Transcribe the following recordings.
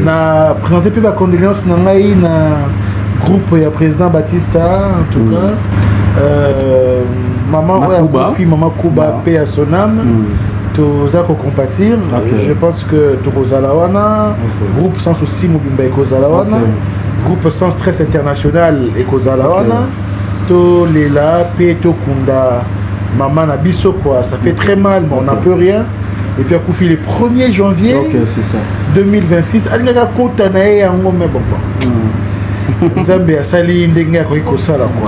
Na présenté plus ma condoléance na ngai na groupe ya président Batista en tout cas. Maman Makuba, maman Kuba paix à son âme. Tous à compatir. Je pense que Tokozalawana, groupe sans souci Mubimba Ekozalawana, groupe sans stress international Ekozalawana, to Lela, Pe Tokunda, maman Nabiso quoi, ça fait très mal mais on n'a plus rien. Et puis à Koufi le 1er janvier 2026,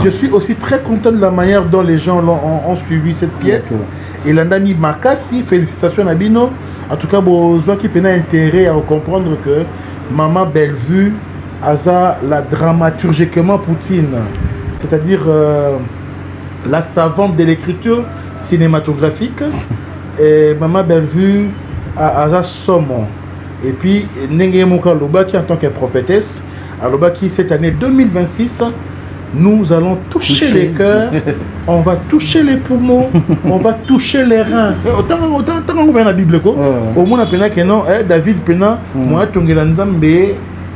je suis aussi très content de la manière dont les gens ont suivi cette pièce. Et l'Andami Makasi, félicitations à Bino. En tout cas, besoin qui a intérêt à comprendre que Maman Bellevue a la dramaturgiquement Poutine, c'est-à-dire la savante de l'écriture cinématographique. Et Maman Bellevue a Sommon. Et puis, Nenge Mouka Lobaki en tant que prophétesse, à Lobaki cette année 2026. Nous allons toucher les cœurs, on va toucher les poumons, on va toucher les reins. Autant qu'on a la Bible, au moins on a que non, David Pena, moi Tongela Nzambe,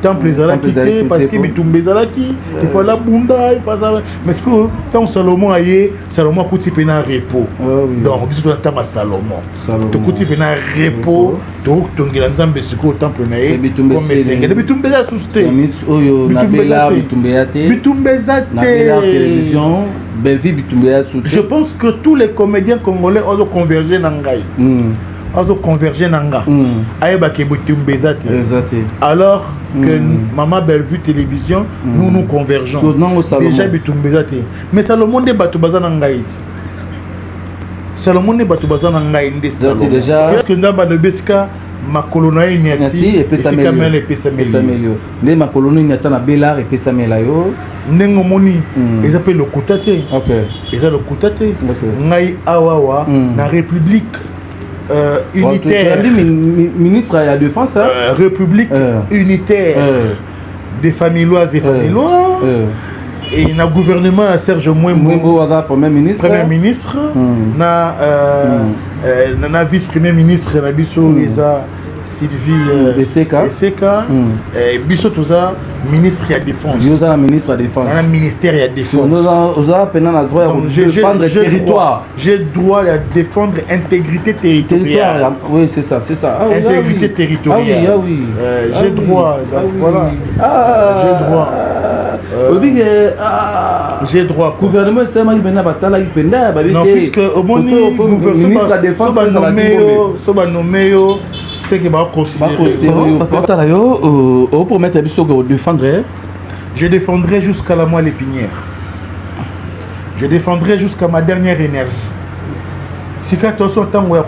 temple Zalaki, parce que Bitumbe Zalaki, il faut la bunda, il faut ça. Mais ce que quand Salomon a eu, Salomon a coûté Pena repos. Donc, bisous dans ta Salomon. Tu coûtes Pena repos, tu Tongela Nzambe ce que au temple naïe, comme Messengue. Bitumbe Zala sousté. Bitumbe Zala télévision. Je pense que tous les comédiens congolais ont convergé dans Ngaï. Alors que Maman Bellevue télévision, nous convergeons. Déjà mais Salomon de Batoubaza Nangaït. Salomon de Batoubaza Nangaït. Déjà. Parce que Naba de Beska, ma colonie Niati, et Pessamel et Pessamel. Mais ma colonie Niata na Bellar et Pessamelayo. Nengomoni, ils appellent le Koutate. Ils ont le Koutate. Ngaï Awawa, la République. Unitaire, ministre de la Défense, République unitaire des familloises et famillois, et le gouvernement Serge Mouembo, Premier ministre, na vice-premier ministre, Sylvie Esseka, Bissot ministre de la Défense. Nous avons ministre de la Défense. Un ministère de la Défense. Nous avons le droit de défendre le territoire. J'ai le droit de défendre l'intégrité territoriale. Oui, c'est ça, c'est ça. Intégrité territoriale. Ah oui. J'ai droit. Voilà. J'ai droit. J'ai droit. Gouvernement, c'est moi qui vais non, puisque au ministre de la Défense, c'est que je défendrai jusqu'à la moelle épinière. Je défendrai jusqu'à ma dernière énergie. Si tu as ton temps, on va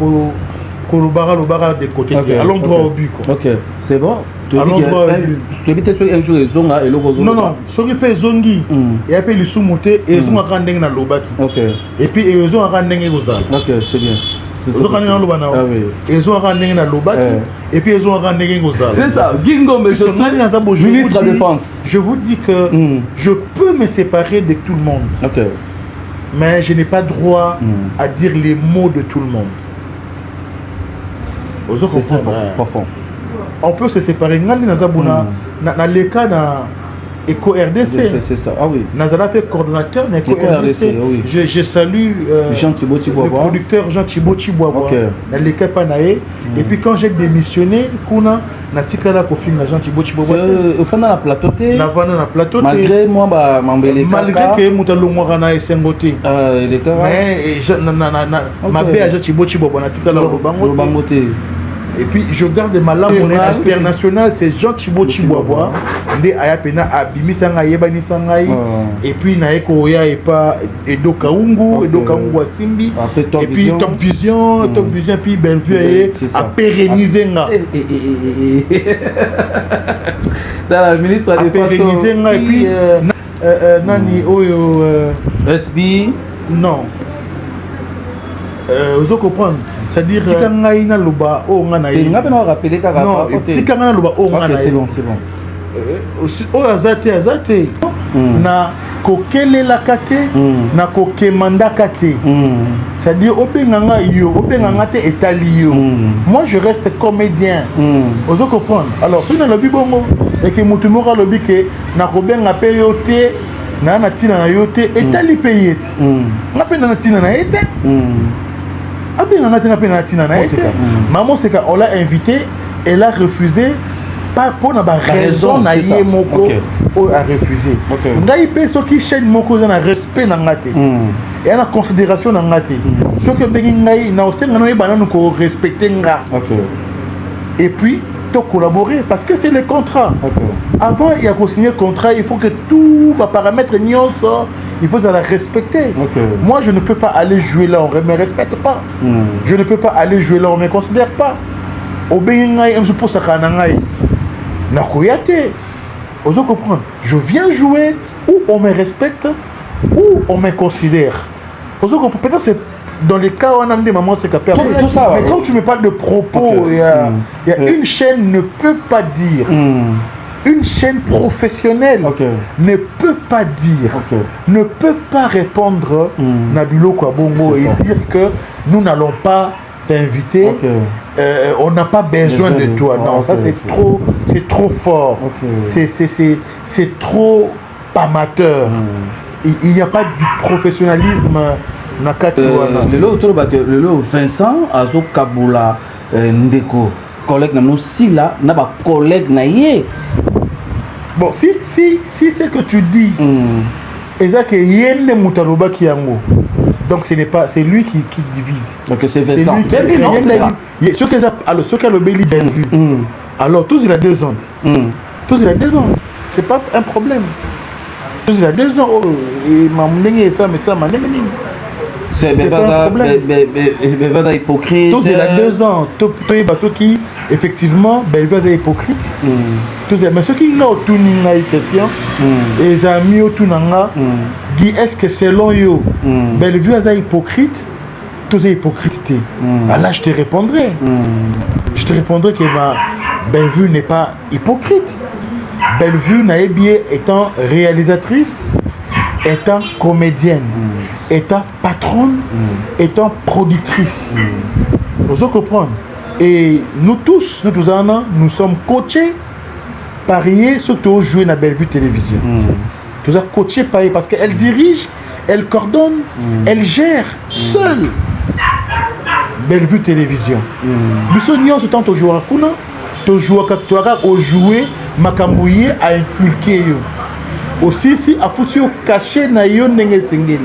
de côté. Allons droit au but. Ok, c'est bon. Allons droit au but. Non, non, ce qui fait zongi, et après les sous-montés, et ils ont un rendez-vous dans l'obaki. Et puis ils ont un rendez-vous aux Alpes. Ok, c'est bien. Ils ont un rendez-vous dans l'obaki. Et puis ils ont un rendez-vous aux Alpes. C'est ça, Gingo, mais je suis ministre de la Défense. Je vous dis que je peux me séparer de tout le monde. Mais je n'ai pas droit à dire les mots de tout le monde. C'est très profond. On peut se séparer. Dans le cas de EcoRDC, c'est ça. Ah oui. Nazala fait coordonnateur de EcoRDC. Je salue le producteur Jean Thibaut Chiboua. Dans le cas Panaé. Et puis quand j'ai démissionné, Kuna Natikala Kofin Jean Thibaut Chiboua. Au fond dans la plateau. Malgré moi, malgré que Moutalo Morana et Sengote. Mais ma belle Jean Thibaut Chiboua Natikala Bangote. Et puis je garde ma langue internationale, c'est Jean Thibaut Chiboua. Ndé ayapena abimi sanga yebani sangai. Et puis naeko ya epa Edo Kaungu Simbi. Et puis Top Vision puis Bellevue a pérennisé nga. Dans la ministre de la Défense. Pérennisé nga et puis nani oyo SB non. Vous comprenez? C'est-à-dire tika ngai na loba o nga na ye. Ngabe na rappeler ka rapport. Non, tika ngai na loba o nga na ye. C'est bon. O azate na kokelelaka te na kokemandaka te. C'est-à-dire obenganga yo obenganga te etali yo. Moi je reste comédien. Vous comprenez? Alors si on a le bibongo et que mutu moko lobi ke na kobenga pe yo te na tina na yo te etali pe yeti. Ngape na tina na ete. Abenganga te na tina na ete. Maman c'est qu'on l'a invité, elle a refusé. Pas pour la raison na yé moko a refusé. Ngai pe so ki chaîne moko na respect na ngate. Et na considération na ngate. Ce que bengi ngai na osenga na bana ko respecter nga. Et puis to collaborer parce que c'est le contrat. Avant il y a qu'on signer contrat, il faut que tout les paramètres nyonso, il faut la respecter. Moi je ne peux pas aller jouer là, on me respecte pas. Je ne peux pas aller jouer là, on me considère pas. Au bengi ngai je pour ça kana ngai. Nakoyate, vous comprenez? Je viens jouer où on me respecte, où on me considère. Vous comprenez? Peut-être c'est dans les cas où on a des mamans c'est qu'à perdre. Mais quand tu me parles de propos, il y a une chaîne ne peut pas dire. Une chaîne professionnelle ne peut pas dire, ne peut pas répondre Nabilo Kwabongo et dire que nous n'allons pas t'inviter. On n'a pas besoin de toi. Non, ça c'est trop fort. C'est trop amateur. Il n'y a pas du professionnalisme. Le lot Vincent Azo Kabula Ndeko collègue na aussi là n'a pas collègue na yé. Bon si c'est que tu dis ezake yende mutaloba kiango. Donc ce n'est pas, c'est lui qui divise. Donc c'est Vincent. Alors ce qu'elle a le belli Bellevue. Alors tous il a 2 ans. Tous il a 2 ans. C'est pas un problème. Tous il a 2 ans. Et ma moulingue ça mais ça ma nengenine. C'est pas un problème. Mais hypocrite. Tous il a 2 ans. Tous ceux qui effectivement Bellevue est hypocrite. Mais ceux qui n'ont tout une question. Les amis au tout nanga. Est-ce que selon yo Bellevue est hypocrite? Tous est hypocrite. Là je te répondrai. Je te répondrai que Bellevue n'est pas hypocrite. Bellevue Naébie étant réalisatrice, étant comédienne, étant patronne, étant productrice. Vous comprenez? Et nous tous, nous sommes coachés, parier surtout jouer dans Bellevue Télévision. Tout ça coaché parier parce qu'elle dirige, elle coordonne, elle gère seule Bellevue Télévision. Nous sommes c'est tant au joueur à Kuna, au joueur à au jouer, Makambouye à inculquer. Aussi si à foutu au caché na yo nenge sengeli.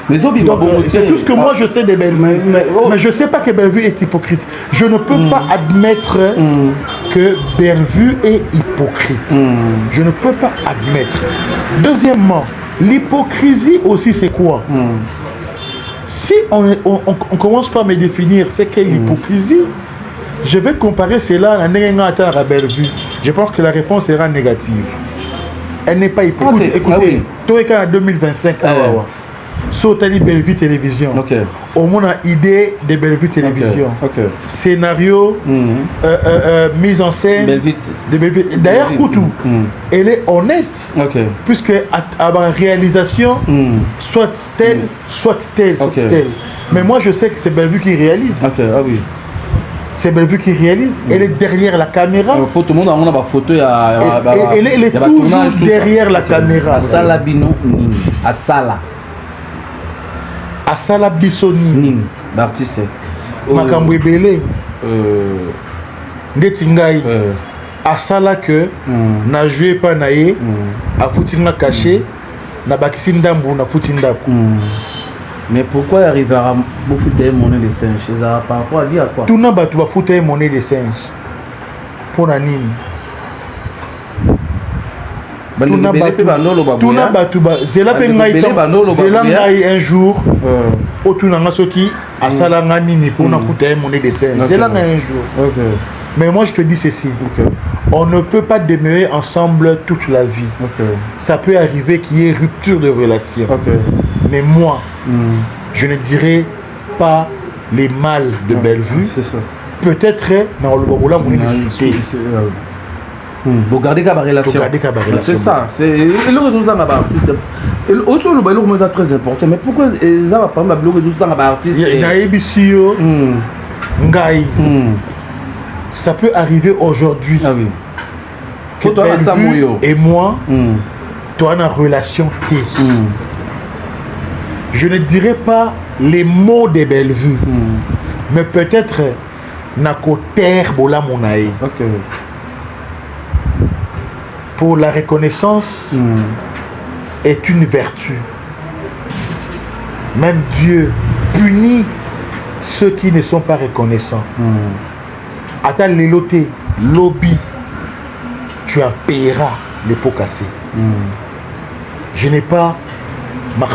C'est tout ce que moi je sais de Bellevue. Mais je ne sais pas que Bellevue est hypocrite. Je ne peux pas admettre que Bellevue est hypocrite. Je ne peux pas admettre. Deuxièmement, l'hypocrisie aussi c'est quoi? Si on commence par me définir ce qu'est l'hypocrisie, je vais comparer cela à Bellevue. Je pense que la réponse sera négative. Elle n'est pas hypocrite. Écoutez, toi en 2025, Sautali Bellevue Télévision. Au moins a idée de Bellevue Télévision. Scénario, mise en scène. De Bellevue. D'ailleurs, Koutou, elle est honnête. Puisque à la réalisation, soit telle, soit telle, soit telle. Mais moi, je sais que c'est Bellevue qui réalise. C'est Bellevue qui réalise. Elle est derrière la caméra. Pour tout le monde, on a une photo. Elle est toujours derrière la caméra. Asala Bino, Asala. Asala Bissoni. L'artiste. Makambo Ebele. Ndetingai. Asala que na joué pas naé. A foutinga caché. Na bakisi ndambu na foutindaku. Mais pourquoi arriver à foutre monnaie les singes? Par rapport à dire quoi? Tout le monde va foutre monnaie les singes. Pour la nine. Tout le un jour. Au tout le qui a salanga nini pour na foutre monnaie les singes. C'est là un jour. Mais moi je te dis ceci. On ne peut pas demeurer ensemble toute la vie. Ça peut arriver qu'il y ait rupture de relation. Mais moi, je ne dirais pas les mal de Bellevue. Peut-être dans le Bobola, vous gardez la relation. C'est ça. C'est le artiste. autre le bailo est très important, mais pourquoi ça va pas bloquer tout ça à artiste? Il y a Ebisio, Ngai. Ça peut arriver aujourd'hui. Ah oui. Que Bellevue et moi, tu as une relation T. Je ne dirais pas les mots de Bellevue, mais peut-être Nakoter Bola Monae. Ok. Pour la reconnaissance est une vertu. Même Dieu punit ceux qui ne sont pas reconnaissants. Attends l'éloté, lobby, tu en paieras les pots cassés. Je n'ai pas ma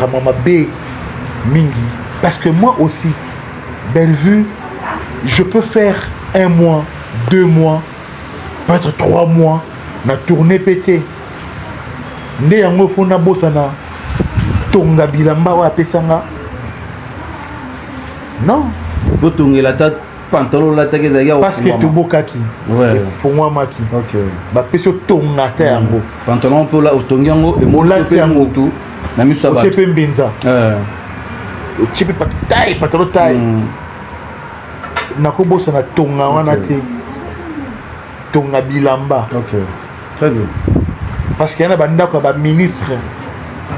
B Mingi. Parce que moi aussi, Bellevue, je peux faire 1 mois, 2 mois, peut-être 3 mois, na tournée pété. Nde yango fona bosana tonga bilamba wa pesanga. Non. Vous tournez la tête, pantalon la tête d'ailleurs. Parce que tu bokaki. Ouais. Fongwa maki. Ok. Ba peso tonga te yango. Pantalon pour la otongango et mon la tiango tout. Na miso ba. Ochepe mbenza. Ochepe pa taille, pantalon taille. Nako bosana tonga wana te. Tonga bilamba. Ok. Très bien. Parce qu'il y a des ministres,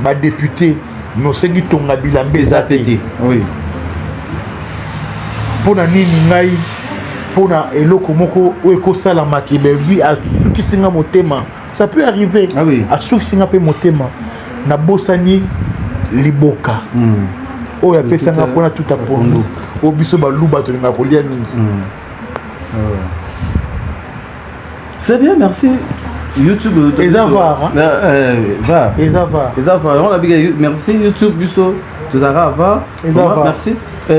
des députés, nous sommes tous les pétés. Oui. Pour la nini pour la eloko moko ou ekosala makibevi à ceux qui sont mon thème. Ça peut arriver. Ah oui. À ceux qui sont mon thème. Na bosani liboka. Oh ya pesa na pona tout à pondo. O biso ba luba to na kolia mingi. C'est bien, merci. YouTube. Et ça va. Va. Et ça va. Et ça va. On a bien. Merci YouTube, Busso. Tout ça va. Et ça va. Merci.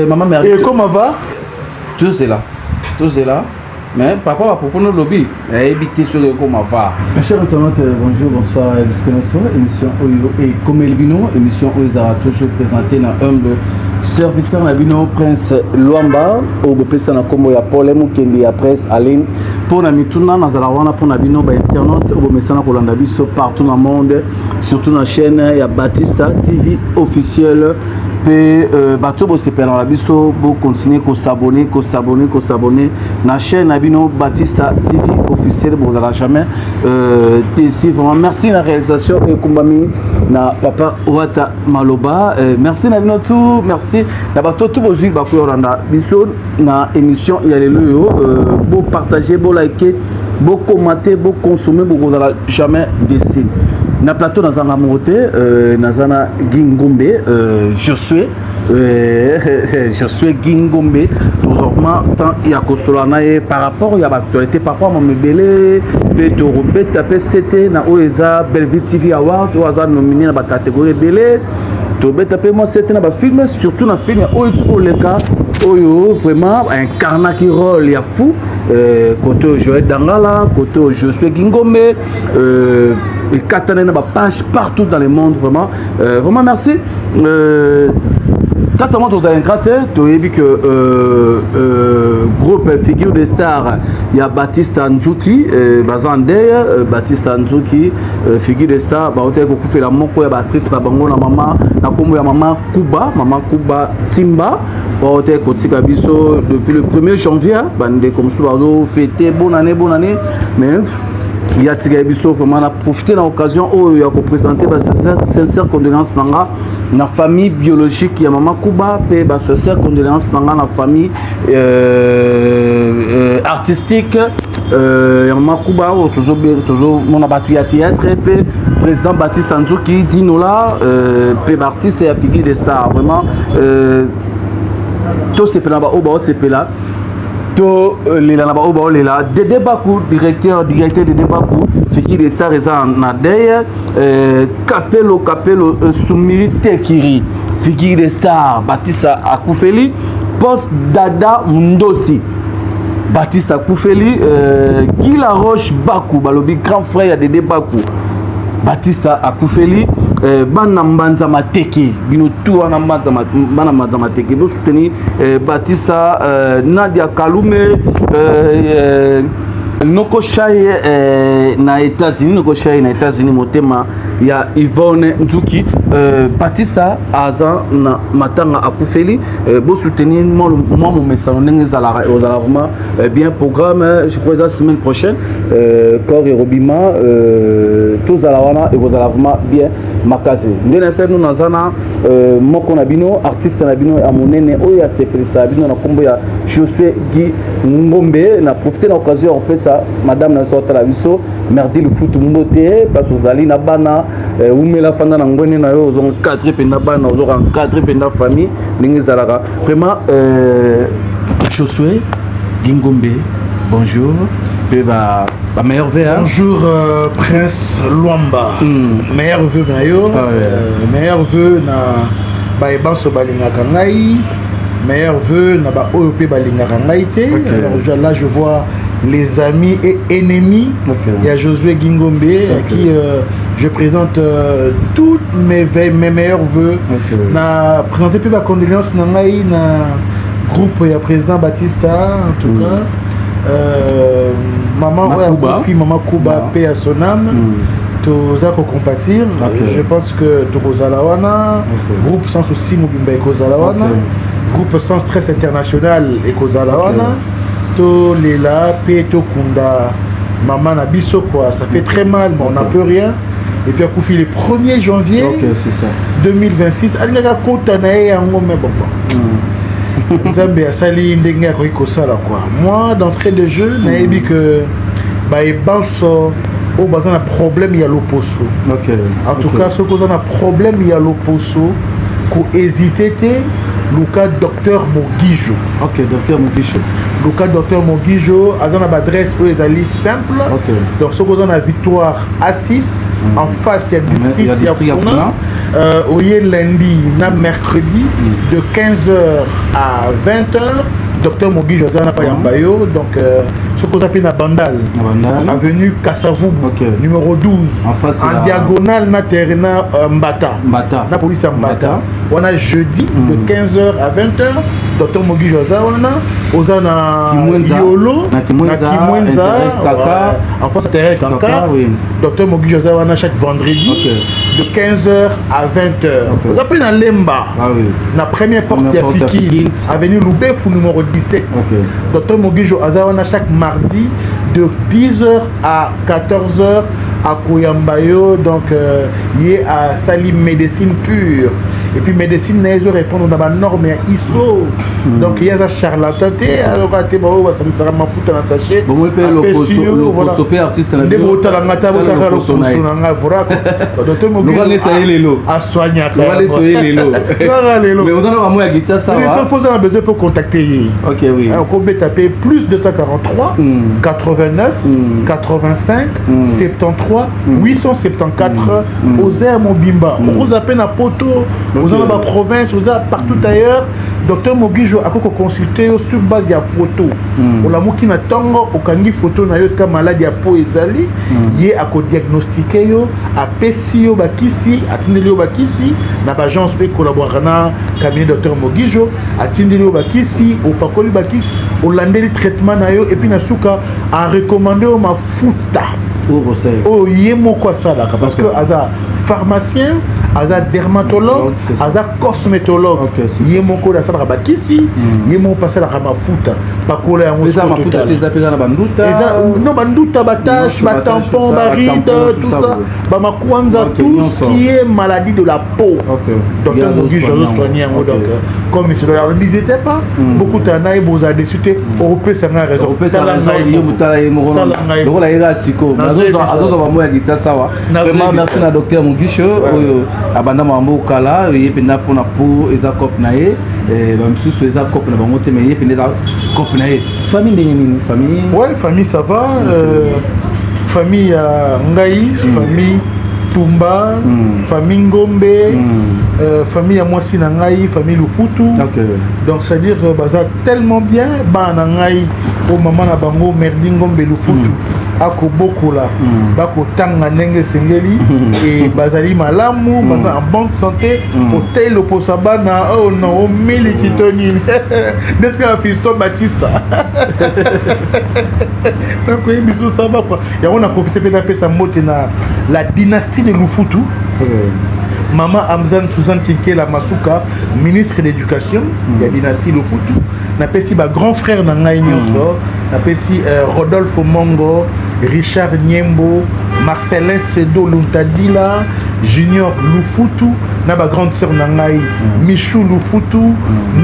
Maman, merci. Et comment va? Tout est là. Tout est là. Mais papa va proposer nos lobby. Éviter sur le comment va. Mes chers internautes, bonjour, bonsoir. Émission Oyo et comme Elvino, émission Oyo Zara toujours présentée dans humble serviteur Nabino Prince Luamba au Bopesa na Kombo ya Polemu Kendi ya presse Aline pour na mituna na zalawana pour Nabino ba internautes au Bomesana Kolanda biso partout dans le monde, surtout dans la chaîne ya Batista TV officielle. Pe bato bo sepela la biso bo continuer ko s'abonner na chaîne Nabino Batista TV officielle pour la jamais TC vraiment merci la réalisation et Kumbami na papa Wata Maloba merci Nabino tout merci na bato tout bo jouer ba ko randa biso na émission ya lelo bo partager bo liker bo commenter bo consommer bo jamais décide. Na plateau dans un amourté, Nazana Gingombe, je suis Gingombe. Toujours tant il y a Kosolana par rapport il y a l'actualité par rapport à mon bébé, de Robert tapé c'était na Oeza Bellevue TV Award, Oeza nominé dans la catégorie belé. Robert tapé moi c'était dans le film, surtout dans le film Oyo le cas Oyo vraiment incarna qui rôle il y a fou côté Joël Dangala, côté je suis Gingombe. Et Katane na page partout dans le monde vraiment vraiment merci quand on est dans un cratère tu as vu que groupe figure de stars il y a Batista Nzuki Bazande Batista Nzuki figure de stars ba hôtel ko fait la moko ya Patrice na bango na mama na kombo ya mama Kuba Timba ba hôtel ko tika biso depuis le 1er janvier bande comme ça fêter bonne année mais il y a Tigabiso vraiment on a profité de l'occasion où il a présenter sincère condoléances dans la famille biologique il y a maman Kuba et sincère condoléances dans la famille artistique il y a maman Kuba toujours mon abattu à théâtre et puis président Baptiste Anzou qui dit nous là puis artiste et la figure des stars vraiment tout c'est là c'est to lela na ba oba lela Dédé Bakou directeur de Dédé Bakou fiki des stars na deye Kapelo Soumili Tekiri fiki des stars Batista Akufeli post Dada Mundosi Batista Akufeli Guy Laroche Bakou balobi grand frère de Dédé Bakou Batista Akufeli bana mbanza mateki bino tu wana bana mbanza mateki bo soutenir Batista Nadia Kalume Noko Shai na États-Unis motema il y a Yvonne Nzuki Batista Azan na matanga akufeli beau soutenir moi mon message aux vraiment bien programme je crois la semaine prochaine corps et robima tous à la wana et vous allez vraiment bien makase ndena nous nazana moko na bino artiste na bino a monene oya se presa bino na kombo ya Josué Guy Ngombe na profiter de l'occasion on peut ça madame na sorta la biso merdi le foot mbote parce que zali na bana umela fanda na ngone na yo zo 4 penda bana zo 4 penda famille ningi zalaka vraiment Josué Guy Ngombe bonjour et ba meilleur vœu bonjour Prince Luamba meilleur vœu na yo meilleur vœu na ba ebanso balingaka ngai meilleur vœu na ba OEP balingaka ngai te alors là je vois les amis et ennemis il y a Josué Guy Ngombe à qui je présente toutes mes meilleurs vœux na présenter peu ma condoléance na ngai na groupe ya président Batista en tout cas maman fille maman Kuba paix à son âme tous à compatir je pense que Tokozalawana groupe sans souci Mobimba Ekozalawana groupe sans stress international Ekozalawana to lela paix to kunda maman na biso quoi ça fait très mal mais on n'a peu rien et puis à Koufi le 1er janvier 2026 alingaka kota na yango mais bon Nzambe asali ndenge ya kosala quoi moi d'entrée de jeu nayebi que ba ebanso au bazana problème il y a l'opposo en tout cas ce qu'on a problème il y a l'opposo ko hésiter le cas docteur Mogijo docteur Mogijo le cas docteur Mogijo azana adresse où les alliés simple donc ce qu'on a victoire A6 en face il y a district il y a lundi na mercredi de 15h à 20h docteur Mogijo azana Payambayo donc ce qu'on appelle na Bandal avenue Kassavou numéro 12 en diagonale na terrain Mbata na police Mbata on a jeudi de 15h à 20h docteur Mogijo azana ozana Yolo na Kimwenza en face terrain Kanka docteur Mogijo azana chaque vendredi de 15h à 20h on appelle na Lemba na première porte ya Fiki avenue Loubefu numéro 17 docteur Mogijo azana chaque mardi de 10h à 14h à Koyambayo donc il est à Salim médecine pure et puis médecine naïso répondre dans la norme ISO donc il y a ça charlatan alors quand tu vas ça me fera ma foutre dans sachet bon le poso artiste na ndebo talangata botaka le poso na vra docteur Mogijo a soigné mais on a vraiment ya gitsa ça va poser un besoin pour contacter on peut taper plus 243 89 85 73 874 Oser Mobimba vous appelez na poto vous avez la province vous avez partout ailleurs docteur Mogijo a consulté sur base de photo on l'a mouki na tango au kangi photo na yo ska maladie à peau ezali yé a ko diagnostiquer yo a pesi yo bakisi atindeli yo bakisi na agence pe collaborer na cabinet docteur Mogijo atindeli yo bakisi au pakoli bakisi au landeli traitement na yo et puis na suka a recommandé au mafuta oh yé moko sala parce que aza pharmacien aza dermatologue aza cosmétologue yé moko da sala bakisi yé moko passer la mafuta pakola ya moko mafuta teza peza na banduta non banduta batache ba tampon ba ride tout ça ba makwanza tout ce qui est maladie de la peau donc je soigner en donc comme il se doit n'hésitez pas beaucoup tanaï boza décidé au peut ça na raison vraiment merci na docteur Mogijo abanda mambo kala yependa pona pour eza cop na ye ba msusu eza cop na bango te mais yependa cop na ye famille ndenge nini famille famille ça va famille ngai famille Tumba famille Ngombe famille à moi si na ngai famille Lufutu donc c'est à dire baza tellement bien ba na ngai au maman na bango merdi Ngombe Lufutu akobokola bakotanga ndenge sengeli et bazali malamu baza en bonne santé hôtel oposabana oh non mili kitoni d'être Fiston Baptiste donc il bisou ça va quoi ya on a profité peut-être pesa mote na la dynastie de Lufutu. Maman Amzan Suzanne Kinkela Masuka, ministre de l'éducation, de la dynastie Lufutu. Na pesi ba grand frère na ngai nyonso, na pesi Rodolphe Mongo, Richard Niembo, Marcelin Sedo Luntadila, Junior Lufutu, na ba grande sœur na ngai Michou Lufutu,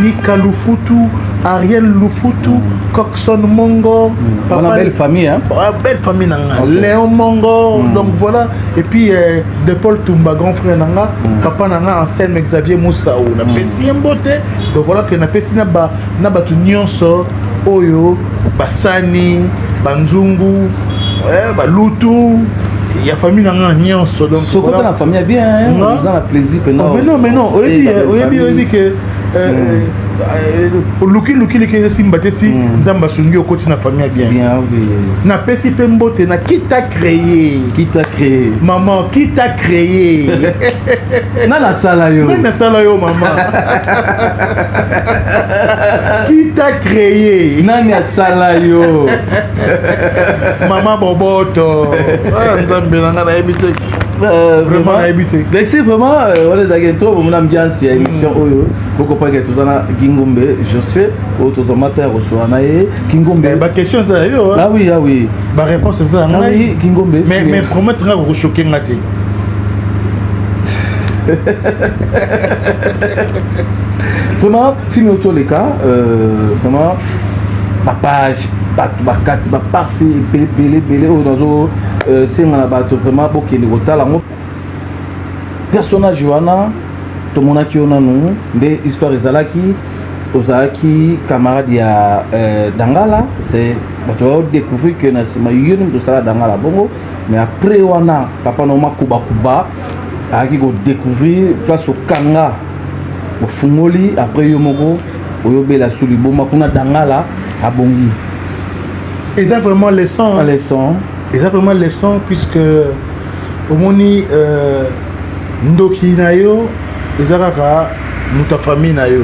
Nika Lufutu, Ariel Lufutu, Coxon Mongo, papa, belle famille hein. Belle famille na ngai. Léon Mongo, donc voilà et puis de Paul Tumba grand frère na nga, papa na nga Anselme Xavier Moussaou, na pesi mbote, donc voilà que na pesi na ba tu nyonso oyo basani banzungu balutu ya famille nanga nyonso donc ce côté la famille bien hein ils ont la plaisir que non mais non oyebi que luki les simba teti nzamba sungi okoti na famille bien na pesi pe mbote na qui t'a créé maman qui t'a créé na sala yo maman qui t'a créé nani sala yo maman boboto nzambe nanga na ebite vraiment habité donc c'est vraiment on est dans trop mon ambiance et émission oyo beaucoup pas que tout ça Kingombe je suis autres amateurs au soanae Kingombe ba question ça yo ah oui ba réponse c'est ça oui Kingombe mais promettre nga vous choquer ngate vraiment film autour les cas vraiment ma page bakati ba parti belé au dans c'est na bato vraiment bokende kotala ngo personnage wana to monaki ona no nde histoire ezalaki ozalaki camarade ya Dangala c'est bato découvrir que na sima yoni to sala Dangala bongo mais après wana papa no makuba aki ko découvrir place au kanga au fungoli après yomoko oyobela suliboma kuna Dangala abongi et ça vraiment leçon exactement leçon puisque au moni ndoki na yo ezaka muta famille na yo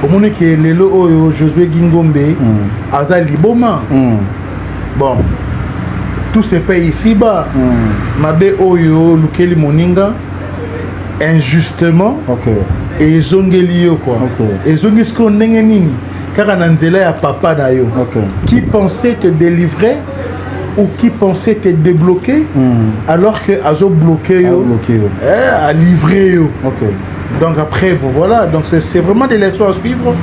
au moni que lelo oyo Josué Gingombe azali boma bon tout se paye ici bas mabe oyo lukeli moninga injustement et zongeli yo quoi et zongisko ndenge nini kaka na nzela ya papa na yo qui pensait te délivrer ou qui pensait te débloquer alors que azo bloqué yo à livrer yo donc après voilà donc c'est vraiment des leçons à suivre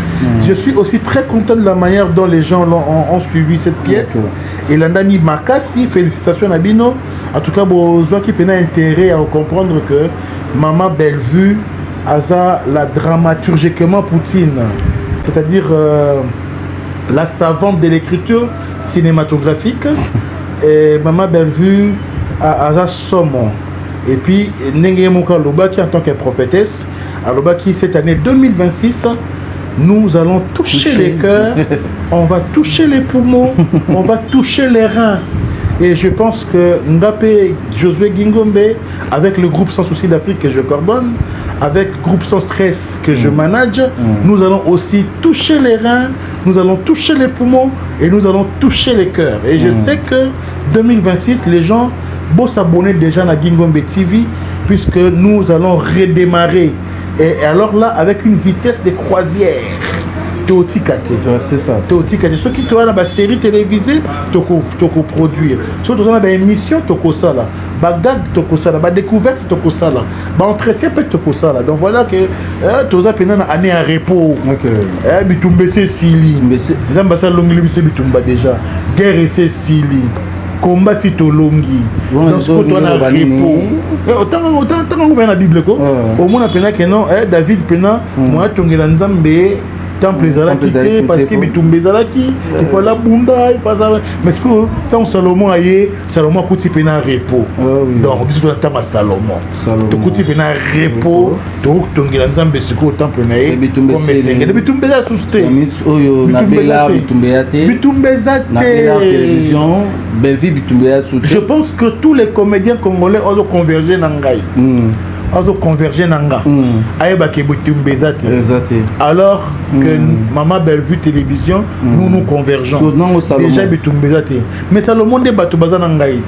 je suis aussi très content de la manière dont les gens ont suivi cette pièce et l'andami makasi félicitations à Bino en tout cas besoin qui pena intérêt à comprendre que Maman Bellevue aza la dramaturgiquement Poutine c'est-à-dire la savante de l'écriture cinématographique et Maman Bellevue a Sommon et puis Nenge Mouka Lobaki en tant que prophétesse à Lobaki cette année 2026 nous allons toucher les cœurs on va toucher les poumons on va toucher les reins et je pense que Ngapé Josué Gingombe avec le groupe Sans Souci d'Afrique que je coordonne avec groupe Sans Stress que je manage nous allons aussi toucher les reins nous allons toucher les poumons et nous allons toucher les cœurs et je sais que 2026 les gens vont s'abonner déjà à Gingombe TV puisque nous allons redémarrer et alors là avec une vitesse de croisière c'est ça. Ceux qui ont la série télévisée, toko produire. Ceux qui ont la émission, toko sala. Bagdad, toko sala. Découverte, toko sala. Entretien, peut toko sala. Donc voilà que tous les gens ont année à repos. Bitumbe c'est Sili. Zambasa longi c'est bitumba déjà. Guerre c'est Sili. Combat si tolongi. Donc ce qu'on a repos. Autant on va la Bible quoi. Au moins on a que non David pena moi tongela nzambe temple ezalaki te parce que bitumba ezalaki il faut la bunda il faut ça mais ce que tant Salomon aye Salomon akuti pe na repos donc biso to tamba Salomon to kuti pe na repos to tongela nzambe siko temple na ye comme sengele bitumba za susté oyo na bela bitumba ya te bitumba za te na bela télévision Belleville bitumba ya susté. Je pense que tous les comédiens congolais ont convergé na ngai ont convergé na nga ayeba ke bitumba za te alors que Maman Bellevue télévision nous convergeons déjà bitumba za te mais Salomon de bato baza na ngai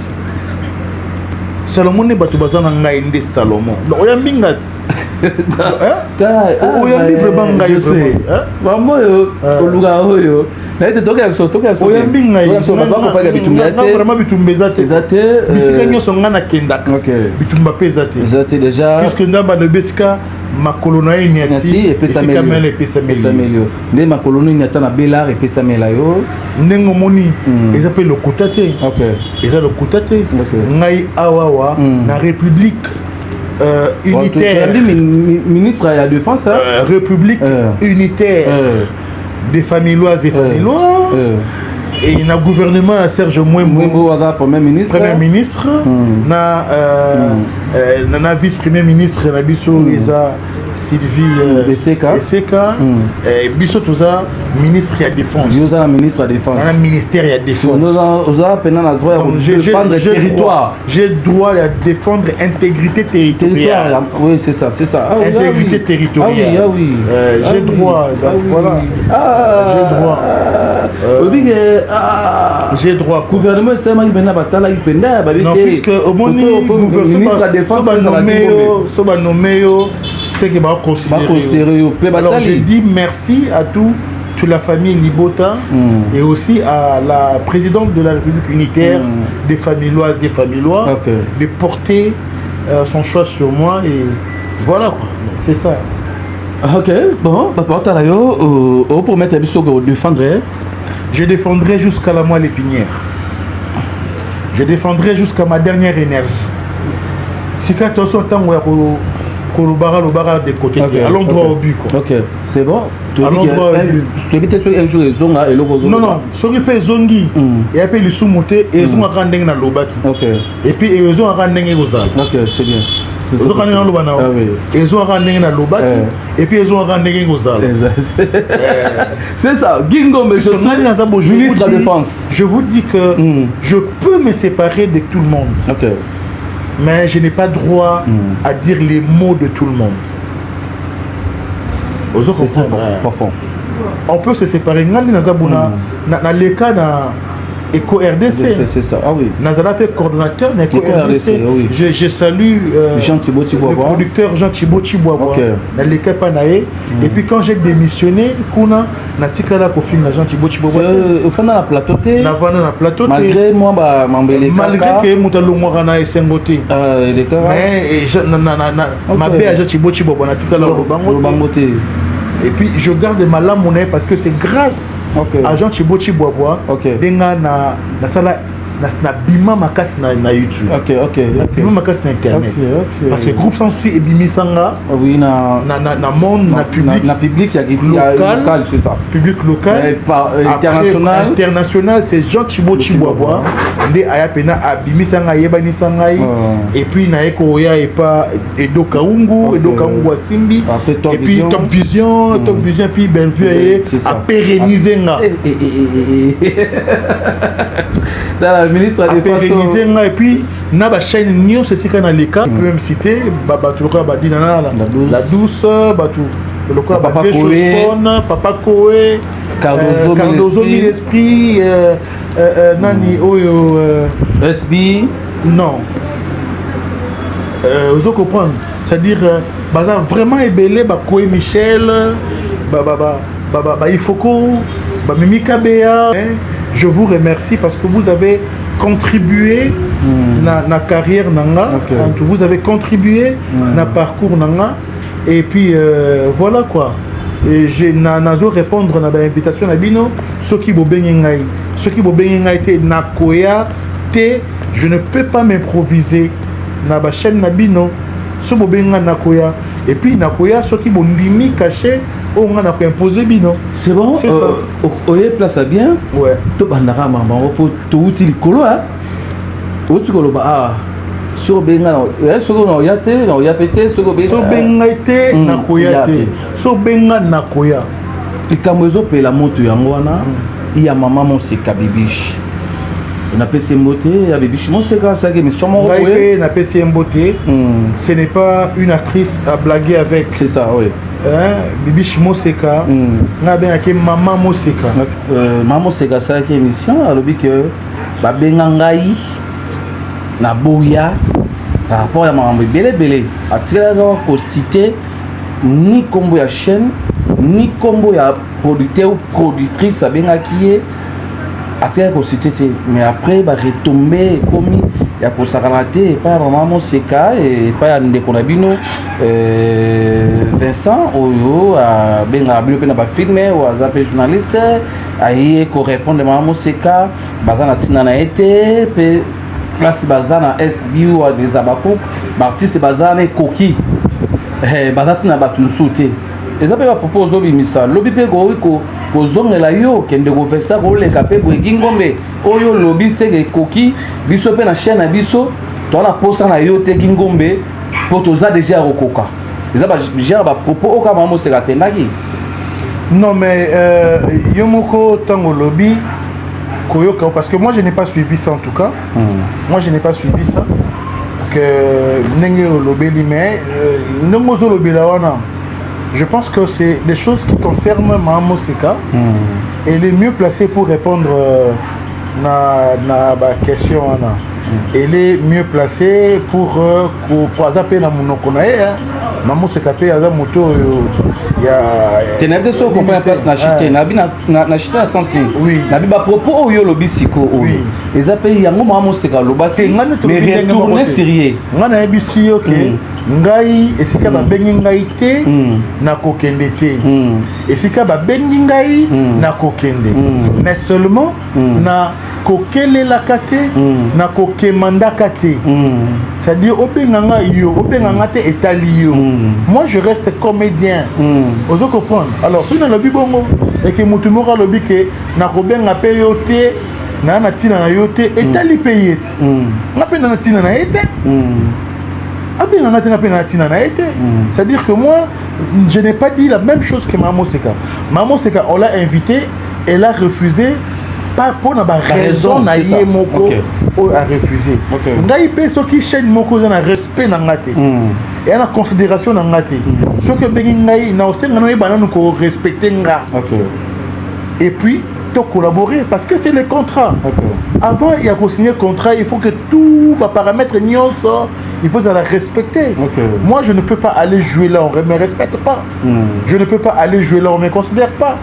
Salomon ne bato baza na ngai nde Salomon oyambi ngati oyambi vraiment ngai vraiment oluga oyo na ete toka oyambi ngai vraiment bitumba za te bisika nyonso nga na kendaka bitumba mpe eza te déjà puisque ndamba na besika makolo na ye niati epesameli nde makolo nini ata na belar epesamela yo ndenge omoni eza mpe lokuta te eza lokuta te ngai awawa na république unitaire ministre ya défense république unitaire des Familoises et Familois et na gouvernement à Serge Mwembo premier ministre na vice-premier ministre na biso eza Sylvie Eseka biso toza ministre ya défense yoza ministre ya défense na ministère ya défense oza pena na droit de défendre territoire j'ai droit à défendre intégrité territoriale oui c'est ça intégrité territoriale j'ai droit voilà j'ai droit gouvernement c'est moi qui pena batala qui pena non puisque au ministre de la défense so ba nommé c'est que va considérer. Alors je dis merci à toute la famille Libota et aussi à la présidente de la République unitaire des Familoises et Familois de porter son choix sur moi et voilà quoi, c'est ça. Ok, bon, on promet à Bissot de défendre. Je défendrai jusqu'à la moelle épinière. Je défendrai jusqu'à ma dernière énergie. Si fait attention tant Kolobara de côté, allons droit au but. Ok, c'est bon. Allons droit au but. Tu habites sur un jour et zonga et le non, ce qui fait zongi, et après les sous-montés et zonga rendeng na lobaki. Ok. Et puis ils ont rendeng et gozal. Ok, c'est bien. Ils ont rendeng na lobana. Ils ont rendeng na lobaki. Et puis ils ont rendeng et gozal. C'est ça. Gingo Mechosu, ministre de la Défense. Je vous dis que je peux me séparer de tout le monde. Ok. Mais je n'ai pas droit à dire les mots de tout le monde. On peut se séparer. Dans les cas Eco RDC. C'est ça, ah oui. Nazala fait coordonnateur de Eco RDC. Je salue le producteur Jean Thibaut Chiboua. Dans les cas Panaé. Et puis quand j'ai démissionné, Kuna Natikala Kofi Jean Thibaut Chiboua. Au fond dans la plateau. Malgré moi, malgré que Moutalo Morana et Sengote. Mais ma belle Jean Thibaut Chiboua Natikala Bangote. Et puis je garde ma lame monnaie parce que c'est grâce à Jean Thibaut Chiboua denga na sala na bima makasi na YouTube. Bima makasi na internet. Parce que groupe sans suit et bimisanga oui na monde na public local c'est ça. Public local international c'est Jean Thibaut Chiboua ndé aya pena abimisanga yebani sangai et puis na eko ya et pas Edo Kaungu Simbi et puis Top Vision puis Bellevue a pérenniser nga ministre de la Défense et puis na ba chaîne news c'est quand na leka même cité batu loka ba dinana la douce batu loka Papa Koé Cardozo l'esprit nani oyo SB non vous comprendre c'est-à-dire baza vraiment ébélé ba Koé Michel ba Ifoko ba Mimi Kabea. Je vous remercie parce que vous avez contribué na carrière nanga, vous avez contribué na parcours nanga et puis voilà quoi. Et j'ai nazo répondre na ba invitation na bino ceux qui bo bengengai te na koya te je ne peux pas m'improviser na ba chaîne na bino so bo benga na koya et puis na koya ceux qui bo ndimi caché on a imposé bino. C'est bon, c'est ça. Oye place à bien. Ouais. To bandara maman pour tout utile colo hein. Otu colo ba sur benga no sur no yate no yapete sur benga. So benga ite na koya te. So benga na koya. Likambo pe la moto yango wana iya mama Moseka bibishi. Na pesi mbote ya bibishi Moseka ça que mission mon ouais. Na pesi mbote. Ce n'est pas une actrice à blaguer avec. C'est ça oui. Bibishi Moseka. Na ben ak maman Moseka. Maman Moseka ça qui émission alobi que ba benga ngai na boya par rapport à maman belé atiraka ko citer ni combo ya chaîne ni combo ya producteur ou productrice abenga qui est atiraka ko citer mais après ba retomber comme ya ko sakalate par maman Moseka et pas ndeko na bino Vincent oyo benga bino pe na ba filmer ou azape journaliste aye ko répondre maman Moseka bazana tina na été pe place bazana SBU à des abako artiste bazana koki bazana batunsuté et ça peut proposer obimisa lobi pe ko zongela yo kende ko versa ko le kapé bo gingombe oyo lobi sege koki biso pe na chaîne na biso to na posa na yo te gingombe poto za déjà rokoka ça ba gère ba propos o ka mamo se katendaki non mais yomoko tango lobi Koyoka, parce que moi je n'ai pas suivi ça en tout cas. Moi je n'ai pas suivi ça. Que je pense que c'est des choses qui concernent Maman Moseka. Elle est mieux placée pour répondre à la question. Elle est mieux placée pour zapper dans mon okonae. Maman Moseka pe aza moto ya tenade so ko pa place na chité na bi na chité na sens oui na bi ba propos oyo lobisiko oyo eza pe yango Maman Moseka lobaki mais retourner sérieux ngana ebisi OK ngai esika ba bengi ngai te na kokende te esika ba bengi ngai na kokende mais seulement na kokelela kate na kokemanda kate c'est-à-dire obenganga yo obenganga te etali yo moi je reste comédien ozo comprendre alors si na lobi bongo et que mutu moko lobi ke na kobenga pe yo te na tina na yo te etali pe yeti na pe na tina na ete c'est-à-dire que moi je n'ai pas dit la même chose que Maman Moseka. Maman Moseka on l'a invité, elle a refusé pas pour na raison na yé moko a refusé. Ngai pe so ki chaîne moko za na respect na ngate. Et na considération na ngate. So que bengi ngai na osenga na bana ko respecter nga. Et puis de collaborer parce que c'est le contrat. Avant il y a qu'à signer contrat, il faut que tout les paramètres il faut la respecter. Moi je ne peux pas aller jouer là, on ne me respecte pas. Je ne peux pas aller jouer là, on ne me considère pas.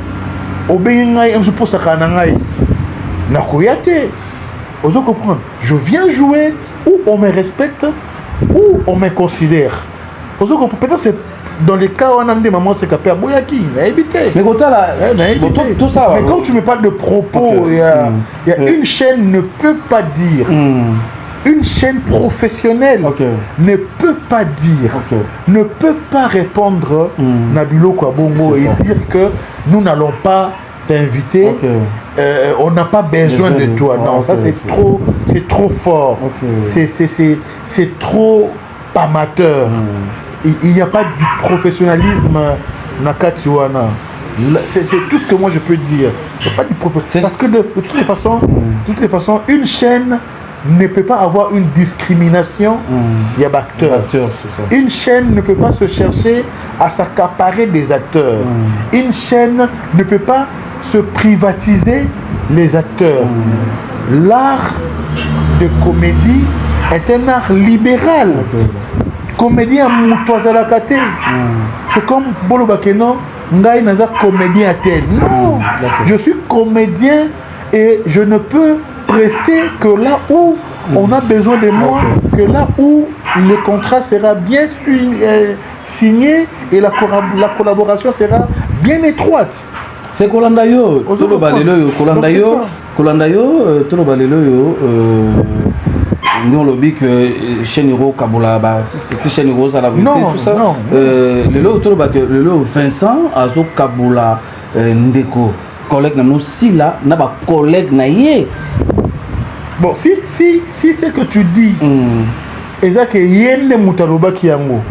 Je viens jouer où on me respecte, où on me considère. Peut-être c'est dans les cas où on a des mamans c'est capé à Boyaki, mais quand tu me parles de propos, il y a une chaîne ne peut pas dire, une chaîne professionnelle ne peut pas dire, ne peut pas répondre Nabilo Kwabongo et dire que nous n'allons pas t'inviter, on n'a pas besoin de toi. Non, ça c'est trop fort, c'est trop amateur. Il n'y a pas du professionnalisme Nakatiwana. C'est tout ce que moi je peux dire. Il n'y a pas du professionnalisme. Parce que de toutes les façons, une chaîne ne peut pas avoir une discrimination. Il y a acteurs. Une chaîne ne peut pas se chercher à s'accaparer des acteurs. Une chaîne ne peut pas se privatiser les acteurs. L'art de comédie est un art libéral. Comédien Moutouazalakate. C'est comme Bolo Bakeno, Ngai Naza comédien tel. Non, je suis comédien et je ne peux prester que là où on a besoin de moi, que là où le contrat sera bien signé et la collaboration sera bien étroite. C'est Kolandayo, Tolo Balelo, Kolandayo, Tolo Balelo, nous lobby que Cheniro Kabola c'était Cheniro ça la vérité tout ça le lot autour que le lot Vincent Azo Kabola Ndeko collègue nous si là n'a pas collègue naïe. Bon si c'est que tu dis Ezak yenne mutaloba kiango.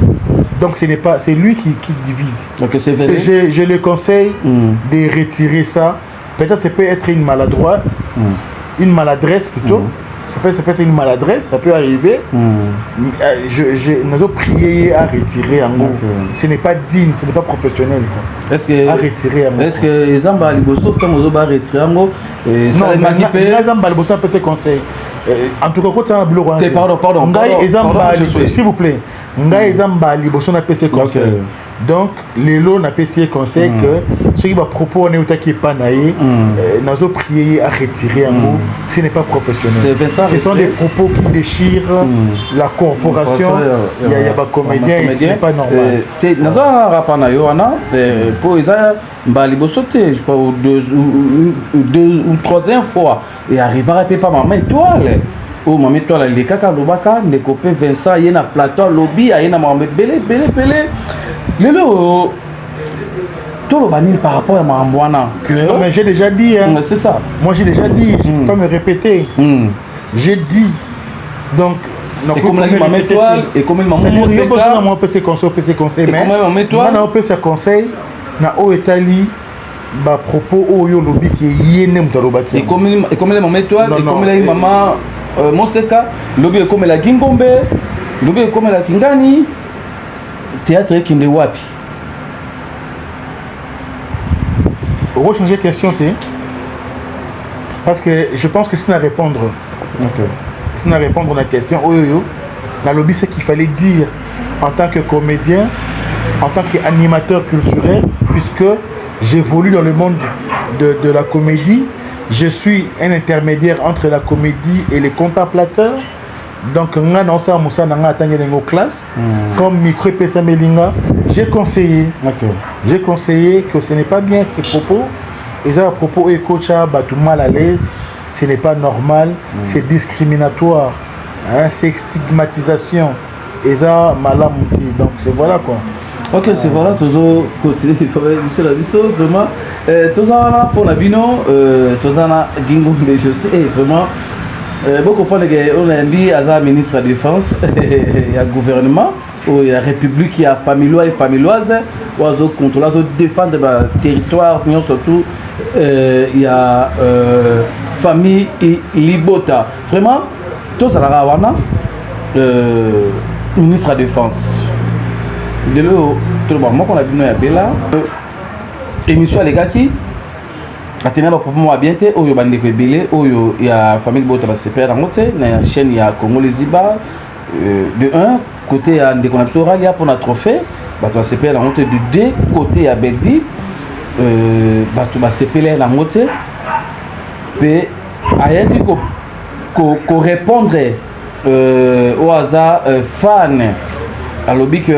Donc ce n'est pas, c'est lui qui divise. Donc c'est vrai. Je le conseille de retirer ça. Peut-être ça peut être une maladresse, une maladresse plutôt. Ça peut être une maladresse, ça peut arriver. Nous avons prié à retirer en gros. Ce n'est pas digne, ce n'est pas professionnel. Est-ce que à retirer en gros. Est-ce que les Zamba Liboso, quand nous avons retiré en gros, ça les Zamba Liboso peut se conseiller. En tout cas, quand ça a bloqué. Pardon, s'il vous plaît. Ngai Zamba Liboso n'a pas se conseiller. Donc, les lots n'a pas se conseiller que ceux qui va propos on est qui pas naïe, nous avons prié à retirer en gros. Ce n'est pas professionnel. Ce sont des propos qui déchirent la corporation. Il y a des comédiens et ce n'est pas normal. Nous avons rappelé pour Isa Baliboso, je crois, deux ou troisième fois, et arrive à répéter pas maman étoile. Oh, maman étoile, les caca, l'obaka, les copains Vincent, il y a un plateau, lobby, il y a un Mohamed Belé. Lélo, tout le banil par rapport à Mambouana. Non, mais j'ai déjà dit. Hein. C'est ça. Moi, j'ai déjà dit, je ne peux pas me répéter. J'ai dit. Donc, et comme la maman étoile, et comme il m'a montré. C'est pour ça que moi, je peux se conseiller. Mais on peut se conseiller. Na o etali ba propos o yo lobby qui yene mutaloba qui et comme la maman étoile et comme la maman Monseka lobby comme la Gingombe lobby comme la Kingani théâtre qui n'est wapi on va changer de question parce que je pense que c'est à répondre c'est à répondre à la question yo la lobby c'est qu'il fallait dire en tant que comédien en tant qu'animateur culturel, puisque j'évolue dans le monde de la comédie, je suis un intermédiaire entre la comédie et les contemplateurs. Donc, comme Micro Pesa Melinga, j'ai conseillé que ce n'est pas bien ces propos. Et ça, à propos et coach tout mal à l'aise, ce n'est pas normal, c'est discriminatoire, hein, c'est stigmatisation. Et ça, malamouti. Donc, c'est voilà quoi. Ok, c'est voilà, toujours continuer, il faut réussir la vie, vraiment. Tout ça, pour la bino, tout ça, Gingo, mais je suis, vraiment, beaucoup de on a mis à la ministre de la Défense, il y a le gouvernement, il y a la République, il y a familiois et familioises, oiseaux contrôleurs, défendre le territoire, mais surtout, il y a famille et Libota. Vraiment, tout ça, ministre de la Défense. De l'eau, tout le monde, qu'on a vu à Bella, émission les gars qui a tenu à propos bien été, où il y a famille Bota se perd en côté, la chaîne il y a Congo les Iba, de un côté il y a des connexions orales, il y a pour notre trophée, bah se perd en côté de deux côtés à Belleville, bah tu vas se perdre en côté, puis ailleurs qu'on répondre au hasard fan. Alors que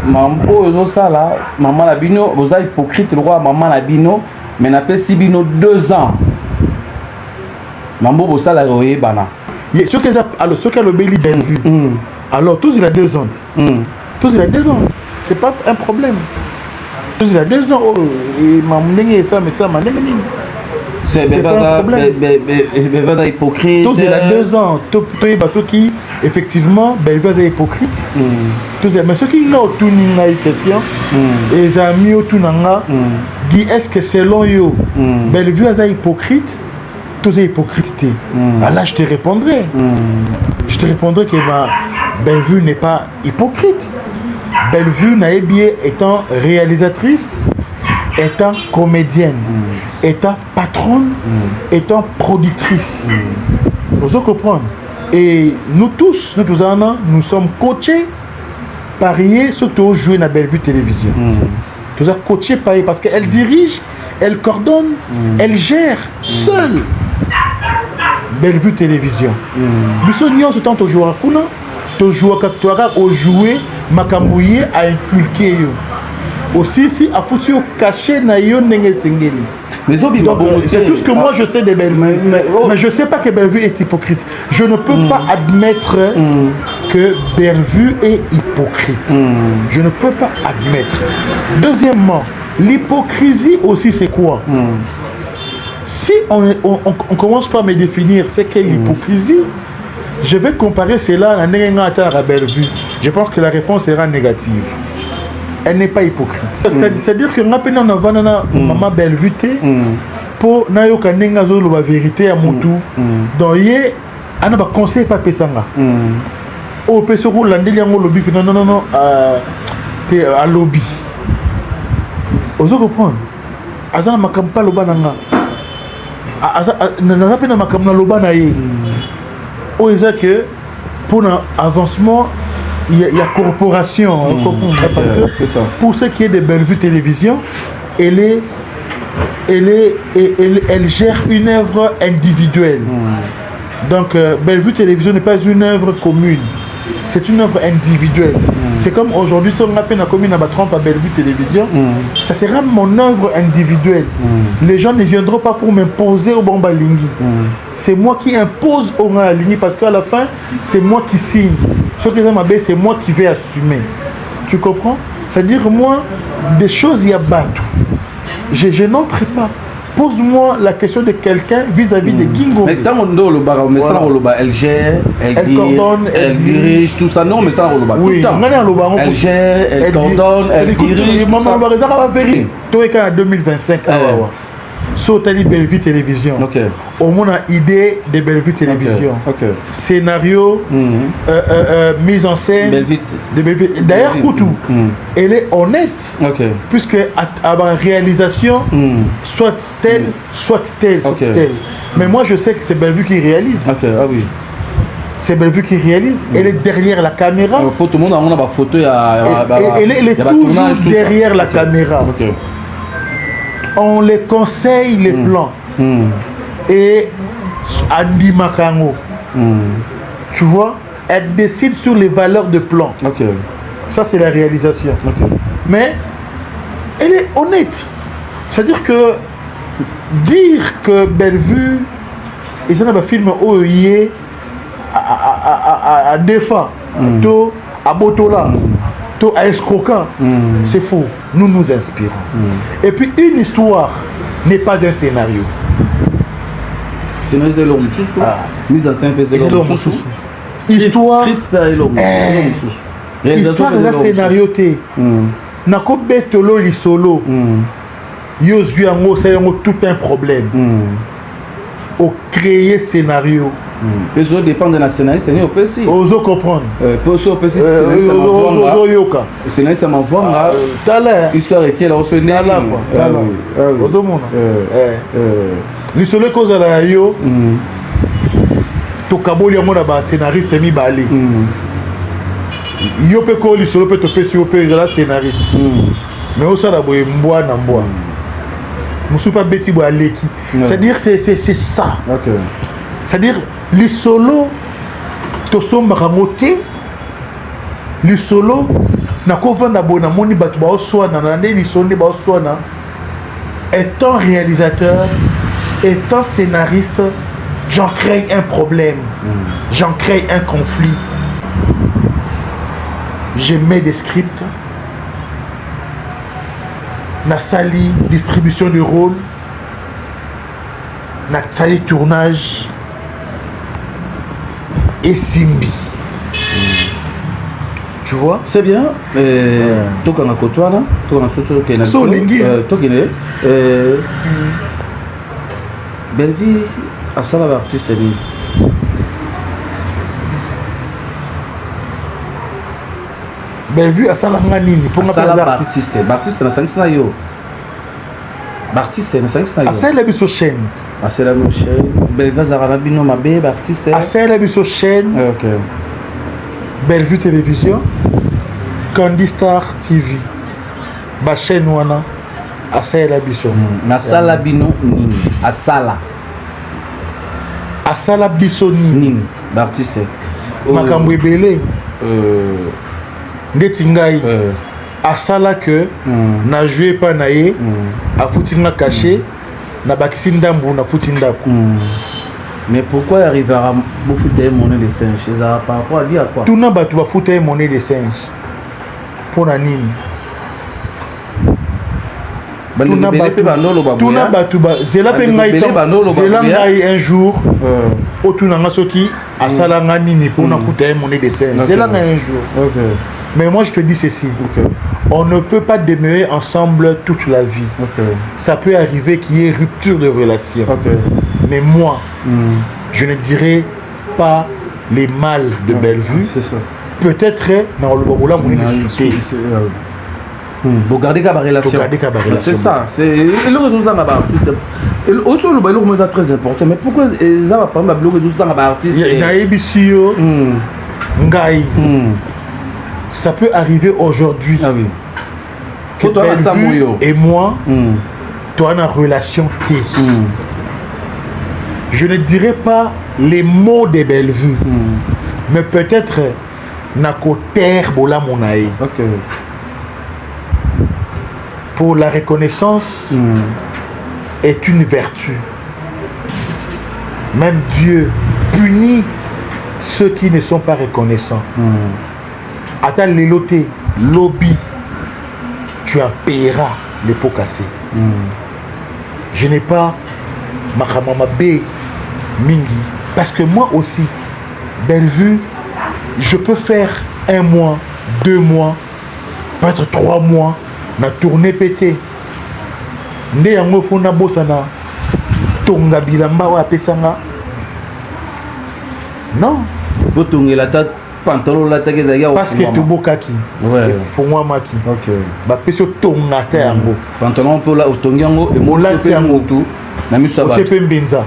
maman ça là, maman la bino, vous êtes hypocrite le roi maman la bino, mais n'a pas si bino 2 ans. Maman vous ça la roye bana. Ce que alors ce que le béli bien vu. Alors tous il a 2 ans. Tous il a 2 ans. C'est pas un problème. Tous il a 2 ans et maman n'est ça mais ça maman n'est c'est pas un problème. Mais hypocrite. Tous il a 2 ans. Tous ceux qui effectivement Bellevue est hypocrite. Mais ceux qui ont tout une question, les amis ont tout dit est-ce que selon eux, Bellevue est hypocrite? Tous est hypocrite. Là je te répondrai. Je te répondrai que Bellevue n'est pas hypocrite. Bellevue Naébie étant réalisatrice, étant comédienne, étant patronne, étant productrice. Vous comprenez? Et nous tous, nous sommes coachés, parier, surtout jouer dans Bellevue Télévision. Nous sommes coachés, parier, parce qu'elle dirige, elle coordonne, elle gère seule Bellevue Télévision. Nous sommes ce temps de jouer à Kuna, de jouer à jouer, Makambouye à inculquer. Aussi, si à foutu caché na yo nenge sengeli. C'est tout ce que moi je sais de Bellevue. Mais je ne sais pas que Bellevue est hypocrite. Je ne peux pas admettre que Bellevue est hypocrite. Je ne peux pas admettre. Deuxièmement, l'hypocrisie aussi c'est quoi? Si on commence par me définir ce qu'est l'hypocrisie, je vais comparer cela à Bellevue. Je pense que la réponse sera négative. Elle n'est pas hypocrite. C'est-à-dire que nous avons maman Bellevue pour nous la vérité à Moutou. Donc il y a un conseil pas pesanga. Au pesoro landeli yango lobby non à lobby. Ozo comprendre. Azana makampa loba nanga. Naza pe na makamna loba na ye. O eza que pour l'avancement il y a corporation, parce que pour ce qui est de Bellevue Télévision, elle gère une œuvre individuelle. Donc Bellevue Télévision n'est pas une œuvre commune, c'est une œuvre individuelle. C'est comme aujourd'hui, si on a peine à commune à Trump à Bellevue Télévision, ça sera mon œuvre individuelle. Les gens ne viendront pas pour m'imposer au Bambalingui. C'est moi qui impose au Lingui parce qu'à la fin, c'est moi qui signe. Ce que c'est moi qui vais assumer. Tu comprends? C'est-à-dire, moi, des choses, il y a battu. Je n'entre pas. Pose-moi la question de quelqu'un vis-à-vis de Gingo. Mais tant que elle gère, elle coordonne, elle dirige, tout ça. Non, mais ça, oui, elle gère, elle coordonne, elle dirige. Maman, tout est en 2025. Sautali Bellevue Télévision. Au moins, on a idée de Bellevue Télévision. Scénario, mise en scène. D'ailleurs, Koutou, elle est honnête. Puisque à la réalisation, soit telle, soit telle, soit telle. Mais moi, je sais que c'est Bellevue qui réalise. C'est Bellevue qui réalise. Elle est derrière la caméra. Pour tout le monde, on a ma photo. Elle est toujours derrière la caméra. On les conseille les plans. Et Andy Makango, tu vois, elle décide sur les valeurs de plan. Ça, c'est la réalisation. Mais elle est honnête. C'est-à-dire que dire que Bellevue, et ça n'a pas film OEIE à Defa, à Botola, à escroquant, c'est faux. Nous nous inspirons. Et puis une histoire n'est pas un scénario. Scénario de l'homme sous. Mise en scène de l'homme sous. Histoire. Histoire de scénario té. Nako betolo li solo. Yo zuango c'est tout un problème. Au créer scénario. Les autres dépendent de la scénario, c'est aussi. Oso comprendre. Oso aussi. C'est ça m'envoie. Histoire qui est là au sonné. Oso mona. L'histoire cause la yo. To kaboli yango na ba scénariste mi balé. Yo pe ko l'histoire pe to pe si yo pe la scénariste. Mais au ça la boye mboa na mboa. Musu pas beti bo aleki. C'est-à-dire c'est ça. C'est-à-dire les solos to somba ramoté les solos na ko vanda bona moni batu ba oswana na ndé li sonné ba oswana. Étant réalisateur, étant scénariste, j'en crée un problème, j'en crée un conflit. Je mets des scripts, na sali distribution de rôle, na sali tournage et Simbi. Tu vois? C'est bien. Tout comme un côtoie là, tout comme un côtoie qui est là. Tout qui est. Bellevue à ça l'artiste ni. Bellevue à ça l'anganini pour un artiste. Artiste na sangina yo. Artiste na sangina yo. À ça la biso chaîne. À ça la biso chaîne. Bellevue za rabino mabe artiste. À ça la biso chaîne. OK. Bellevue Télévision, Candy Star TV, ba chaîne wana asala biso. Asala bino nini? Asala biso nini? D'artiste. Makambo ebele. Ndeti ngai. Asala que na joué pas naé, a foutu nga caché na bakisi ndambu na futi ndako. Mais pourquoi arriver à foutre monnaie de singe? Ça par rapport à dire quoi? Tout n'a pas tu vas foutre monnaie de singe. Pour la nini? Tout n'a pas tu vas zela pengai zela ngai un jour. Au tout n'a soki à salanga nini pour na foutre monnaie de singe. Zela ngai un jour. Mais moi je te dis ceci. On ne peut pas demeurer ensemble toute la vie. Ça peut arriver qu'il y ait rupture de relation. Mais moi, je ne dirais pas les mal de Bellevue. Peut-être dans le Baboula, on est pour garder la relation. C'est ça. C'est le résultat d'un artiste. Autre le bailou est très important. Mais pourquoi ça va pas le résultat d'un artiste? Il y a Ebisio, Ngai. Ça peut arriver aujourd'hui. Ah oui. Que toi et moi, toi en relation T. Je ne dirais pas les mots de Bellevue, mais peut-être Nakoter Bola Monae. Pour la reconnaissance est une vertu. Même Dieu punit ceux qui ne sont pas reconnaissants. Attends l'éloté, lobby, tu en paieras les pots cassés. Je n'ai pas ma B Mingi. Parce que moi aussi, Bellevue, je peux faire 1 mois, 2 mois, peut-être 3 mois, na tournée pété. Nde yango fona bosana tonga bilamba wa pesanga. Non. Botonga la tête pantalon la tête d'ailleurs. Parce que tu bokaki. Ouais. Fongwa maki. OK. Ba peso tonga ta yango. Pantalon pour la otongango et mon la yango tout. Na miso ba. Chepe mbenza.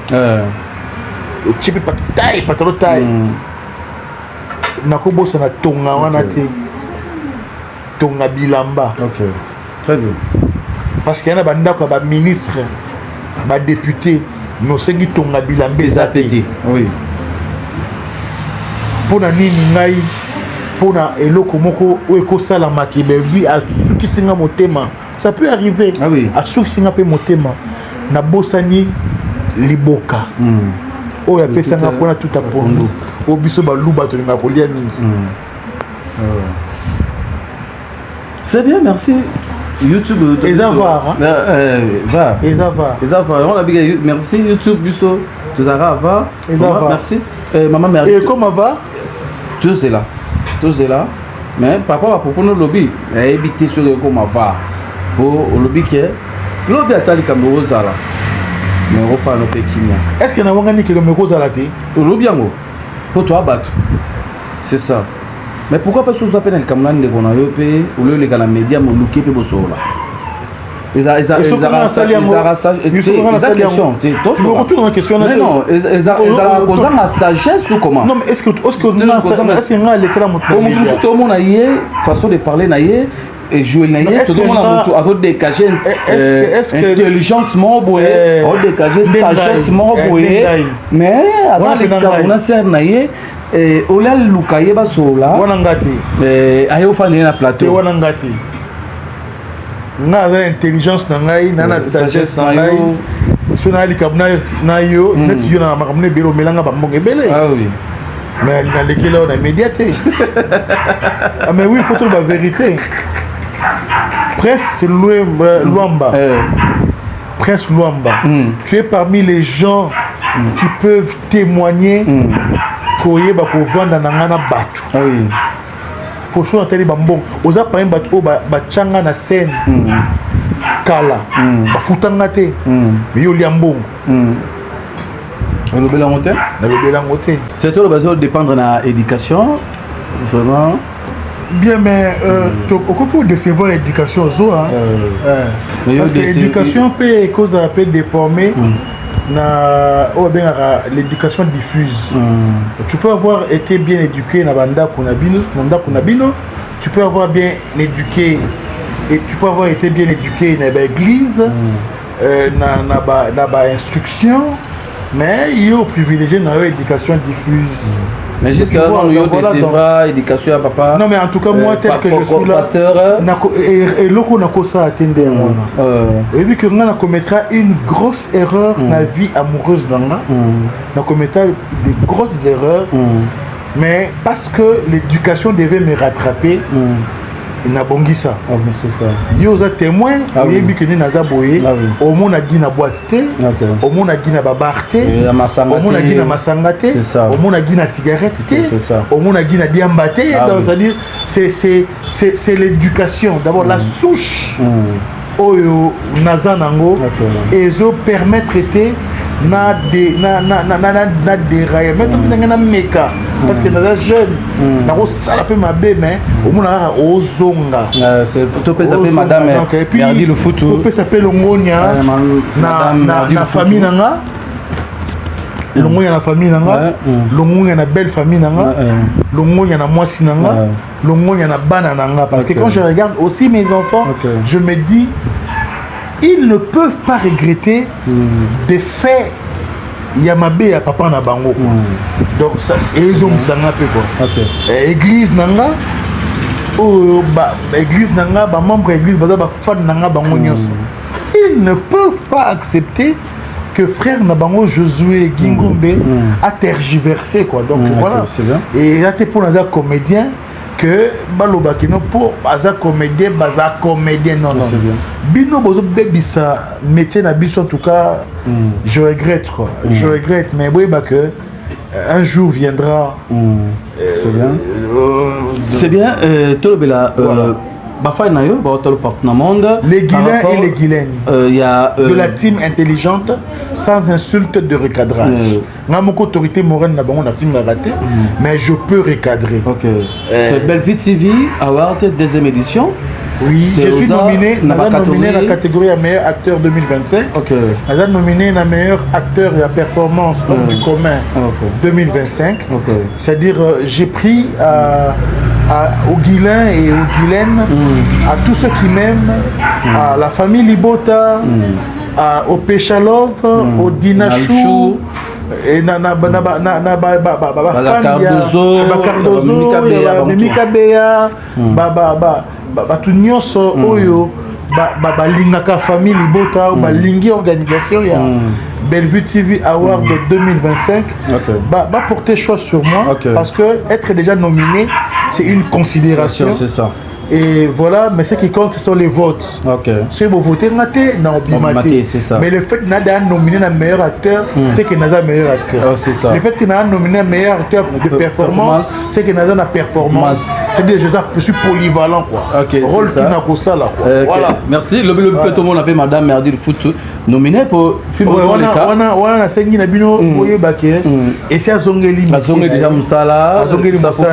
Chepe pas taille pantalon taille. Nako bosana tonga wana te. Tonga bilamba. OK. Très bien. Parce qu'il y a des ministres, des députés, nous sommes tonga bilamba pété. Oui. Pour na nini ngai, pour na eloko moko eko sala makibevi a suki singa motema. Ça peut arriver. Ah oui. A suki singa pe motema. Na bosani liboka. O ya pesa na pona tout a pondo. O biso ba luba to na kolia mingi. C'est bien, merci. YouTube. Ezavar. Va. Ezavar. On a bien. Merci YouTube, Busso. Tu as va. Merci. Maman, merci. Et comment va? Tout c'est là. Mais papa va proposer le lobby. Éviter sur le comment va. Pour le lobby qui est. Le lobby a tali comme Rosa là. Mais on va faire nos pékimia. Est-ce qu'il y a un qui est comme Rosa là? Le lobby en haut. Pour toi battre. C'est ça. Mais pourquoi pas que vous appelez le Cameroun de Gonayope ou le gars la média mon looké pe bosso là. Ils a question. Tu me retournes dans la question. Non, ils a causé ma sagesse ou comment? Non, mais est-ce que nga l'écran mon tout le monde a yé façon de parler na yé et jouer na yé tout le monde a tout dégager intelligence mobile, a dégager sagesse mobile. Mais avant les Camerounais ser na yé et ola lukaye basola wana ngati ayo fane na plateau wana ngati na intelligence na ngai na sagesse na ngai so na likabna na yo net yo na makamne belo melanga ba mbonge bele. Ah oui. Mais dans les kilos on a médiaté. Ah mais oui, il faut trouver la vérité. Presse Luamba. Presse Luamba. Tu es parmi les gens qui peuvent témoigner koye ba ko vanda na ngana batu. Ah oui. Pour so entendre bambong, oza pa batu ba changa na scène. Kala. Ba futanga te. Mais yo liambongo. Le bel monté. C'est tout le besoin de dépendre de l'éducation. Vraiment. Bien, mais au coup de savoir l'éducation, parce que l'éducation peut cause un peu déformée. L'éducation diffuse. Tu peux avoir été bien éduqué na banda kunabino, tu peux avoir bien éduqué et tu peux avoir été bien éduqué dans l'église, na instruction, mais il y a privilégié dans l'éducation diffuse. Mais jusqu'à là, on a éducation à papa. Non, mais en tout cas, moi, tel que je suis là, pasteur. Et l'autre, on a ça atteindre. Et vu que on commettra une grosse erreur dans la vie amoureuse d'Anga, on commettra des grosses erreurs, mais parce que l'éducation devait me rattraper. Il n'a pas dit ça. Ah, mais c'est ça. Il y a des témoins, il y a des témoins, au monde a dit na boîte, au monde a dit na babarté, au monde a dit na masangate, au monde a dit na cigarette, au monde a dit na diambate. C'est-à-dire, c'est l'éducation. D'abord, la souche. Oyo nazanango et zo permettre été na dérailler maintenant na meka parce que naza jeune na ko sala pe mabe mais au mona ozonga c'est to peut s'appeler madame Merdi le foot to peut s'appeler Longonia na famille nanga Longonia na famille nanga Longonia na belle famille nanga Longonia na mwasi nanga Longonia na bana nanga parce que quand je regarde aussi mes enfants je me dis ils ne peuvent pas regretter de faire Yamabe à papa na bango donc ça ils ont sanga peu quoi église nanga église nanga ba membre église ba fan nanga bango nyonso ils ne peuvent pas accepter que frère Nabango Josué Gingombe a tergiversé quoi donc voilà et là t'es pour un comédien que balobakino pour baza comédien non bino bozo bebisa métier na biso en tout cas je regrette quoi je regrette mais oui bah que un jour viendra c'est bien tolobela les Guilains et les Guilaines de la team intelligente sans insulte de recadrage. Mon autorité morale n'a pas raté, mais je peux recadrer. C'est Bellevue TV Award deuxième édition. Oui, je suis nominé dans la catégorie à meilleur acteur 2025. Je suis nominé dans meilleur acteur et à performance homme du commun 2025. C'est-à-dire j'ai pris aux Guilains et aux Guilaines, à tous ceux qui m'aiment, à la famille Libota, au Péchalov, au Dinachou, et Cardozo, Mika Bea, Batunyoso, Oyo, Lingaka famille Libota, Lingi organisation, Bellevue TV Award 2025 va porter choix sur moi parce que être déjà nominé c'est une considération. C'est ça. Et voilà, mais ce qui compte, ce sont les votes. Si vous votez, c'est ça. Mais le fait que Nada a nominé un meilleur acteur, c'est que Nada est meilleur acteur. C'est ça. Le fait que Nada a nominé un meilleur acteur de performance, c'est que Nada a performance. C'est-à-dire que je suis polyvalent. Rôle qui n'a pas ça. Voilà. Merci. Le tout le monde appelle Madame Merdi le foot nominé pour film. On a 5 Nabino, Boye Baké, et c'est à Zongeli. À Zongeli déjà Moussala. À Zongeli Moussala.